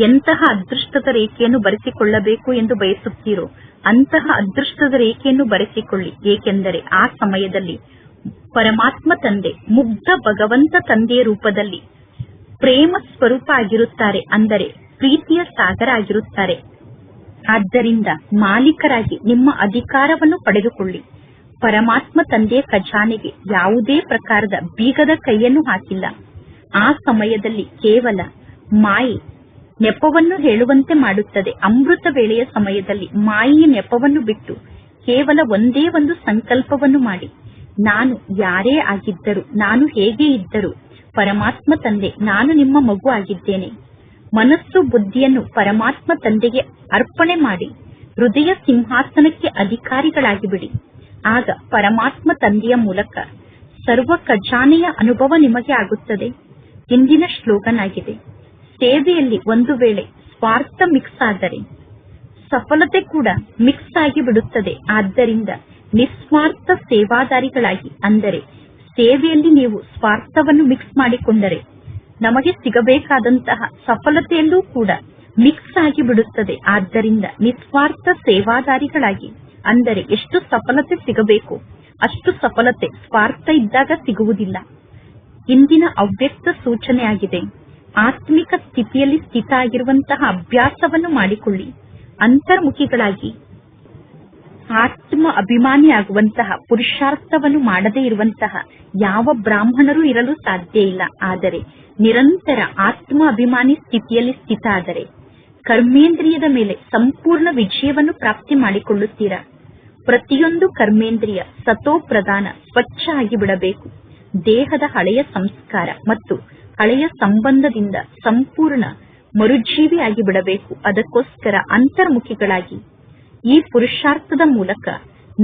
[SPEAKER 1] ಎಂತಹ ಅದೃಷ್ಟದ ರೇಖೆಯನ್ನು ಬರೆಸಿಕೊಳ್ಳಬೇಕು ಎಂದು ಬಯಸುತ್ತೀರೋ ಅಂತಹ ಅದೃಷ್ಟದ ರೇಖೆಯನ್ನು ಬರೆಸಿಕೊಳ್ಳಿ. ಏಕೆಂದರೆ ಆ ಸಮಯದಲ್ಲಿ ಪರಮಾತ್ಮ ತಂದೆ ಮುಗ್ಧ ಭಗವಂತ ತಂದೆಯ ರೂಪದಲ್ಲಿ ಪ್ರೇಮ ಸ್ವರೂಪ ಆಗಿರುತ್ತಾರೆ. ಅಂದರೆ ಪ್ರೀತಿಯ ಸಾಗರ ಆಗಿರುತ್ತಾರೆ. ಆದ್ದರಿಂದ ಮಾಲೀಕರಾಗಿ ನಿಮ್ಮ ಅಧಿಕಾರವನ್ನು ಪಡೆದುಕೊಳ್ಳಿ. ಪರಮಾತ್ಮ ತಂದೆಯ ಖಜಾನೆಗೆ ಯಾವುದೇ ಪ್ರಕಾರದ ಬೀಗದ ಕೈಯನ್ನು ಹಾಕಿಲ್ಲ. ಆ ಸಮಯದಲ್ಲಿ ಕೇವಲ ಮಾಯೆ ನೆಪವನ್ನು ಹೇಳುವಂತೆ ಮಾಡುತ್ತದೆ. ಅಮೃತ ವೇಳೆಯ ಸಮಯದಲ್ಲಿ ಮಾಯೆಯ ನೆಪವನ್ನು ಬಿಟ್ಟು ಕೇವಲ ಒಂದೇ ಒಂದು ಸಂಕಲ್ಪವನ್ನು ಮಾಡಿ, ನಾನು ಯಾರೇ ಆಗಿದ್ದರೂ, ನಾನು ಹೇಗೆ ಇದ್ದರೂ ಪರಮಾತ್ಮ ತಂದೆ ನಾನು ನಿಮ್ಮ ಮಗು ಆಗಿದ್ದೇನೆ. ಮನಸ್ಸು ಬುದ್ಧಿಯನ್ನು ಪರಮಾತ್ಮ ತಂದೆಗೆ ಅರ್ಪಣೆ ಮಾಡಿ ಹೃದಯ ಸಿಂಹಾಸನಕ್ಕೆ ಅಧಿಕಾರಿಗಳಾಗಿ ಬಿಡಿ. ಆಗ ಪರಮಾತ್ಮ ತಂದೆಯ ಮೂಲಕ ಸರ್ವ ಖಜಾನೆಯ ಅನುಭವ ನಿಮಗೆ ಆಗುತ್ತದೆ. ಇಂದಿನ ಶ್ಲೋಗನ್ ಆಗಿದೆ, ಸೇವೆಯಲ್ಲಿ ಒಂದು ವೇಳೆ ಸ್ವಾರ್ಥ ಮಿಕ್ಸ್ ಆದರೆ ಸಫಲತೆ ಕೂಡ ಮಿಕ್ಸ್ ಆಗಿ ಬಿಡುತ್ತದೆ. ಆದ್ದರಿಂದ ನಿಸ್ವಾರ್ಥ ಸೇವಾದಾರಿಗಳಾಗಿ, ಅಂದರೆ ಸೇವೆಯಲ್ಲಿ ನೀವು ಸ್ವಾರ್ಥವನ್ನು ಮಿಕ್ಸ್ ಮಾಡಿಕೊಂಡರೆ ನಮಗೆ ಸಿಗಬೇಕಾದಂತಹ ಸಫಲತೆಯಲ್ಲೂ ಕೂಡ ಮಿಕ್ಸ್ ಆಗಿ ಬಿಡುತ್ತದೆ. ಆದ್ದರಿಂದ ನಿಸ್ವಾರ್ಥ ಸೇವಾದಾರಿಗಳಾಗಿ, ಅಂದರೆ ಎಷ್ಟು ಸಫಲತೆ ಸಿಗಬೇಕು ಅಷ್ಟು ಸಫಲತೆ ಸ್ವಾರ್ಥ ಇದ್ದಾಗ ಸಿಗುವುದಿಲ್ಲ. ಇಂದಿನ ಅವ್ಯಕ್ತ ಸೂಚನೆ ಆಗಿದೆ, ಆತ್ಮಿಕ ಸ್ಥಿತಿಯಲ್ಲಿ ಸ್ಥಿತ ಆಗಿರುವಂತಹ ಅಭ್ಯಾಸವನ್ನು ಮಾಡಿಕೊಳ್ಳಿ. ಅಂತರ್ಮುಖಿಗಳಾಗಿ ಆತ್ಮ ಅಭಿಮಾನಿಯಾಗುವಂತಹ ಪುರುಷಾರ್ಥವನ್ನು ಮಾಡದೇ ಇರುವಂತಹ ಯಾವ ಬ್ರಾಹ್ಮಣರು ಇರಲು ಸಾಧ್ಯ ಇಲ್ಲ. ಆದರೆ ನಿರಂತರ ಆತ್ಮ ಅಭಿಮಾನಿ ಸ್ಥಿತಿಯಲ್ಲಿ ಸ್ಥಿತ ಆದರೆ ಕರ್ಮೇಂದ್ರಿಯದ ಮೇಲೆ ಸಂಪೂರ್ಣ ವಿಜಯವನ್ನು ಪ್ರಾಪ್ತಿ ಮಾಡಿಕೊಳ್ಳುತ್ತೀರಾ. ಪ್ರತಿಯೊಂದು ಕರ್ಮೇಂದ್ರಿಯ ಸತೋ ಪ್ರಧಾನ ಸ್ವಚ್ಛ ಆಗಿ ಬಿಡಬೇಕು. ದೇಹದ ಹಳೆಯ ಸಂಸ್ಕಾರ ಮತ್ತು ಹಳೆಯ ಸಂಬಂಧದಿಂದ ಸಂಪೂರ್ಣ ಮರುಜೀವಿಯಾಗಿ ಬಿಡಬೇಕು. ಅದಕ್ಕೋಸ್ಕರ ಅಂತರ್ಮುಖಿಗಳಾಗಿ ಈ ಪುರುಷಾರ್ಥದ ಮೂಲಕ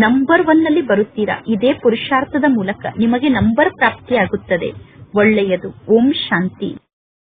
[SPEAKER 1] ನಂಬರ್ 1 ನಲ್ಲಿ ಬರುತ್ತೀರಾ. ಇದೇ ಪುರುಷಾರ್ಥದ ಮೂಲಕ ನಿಮಗೆ ನಂಬರ್ ಪ್ರಾಪ್ತಿಯಾಗುತ್ತದೆ. ಒಳ್ಳೆಯದು. ಓಂ ಶಾಂತಿ.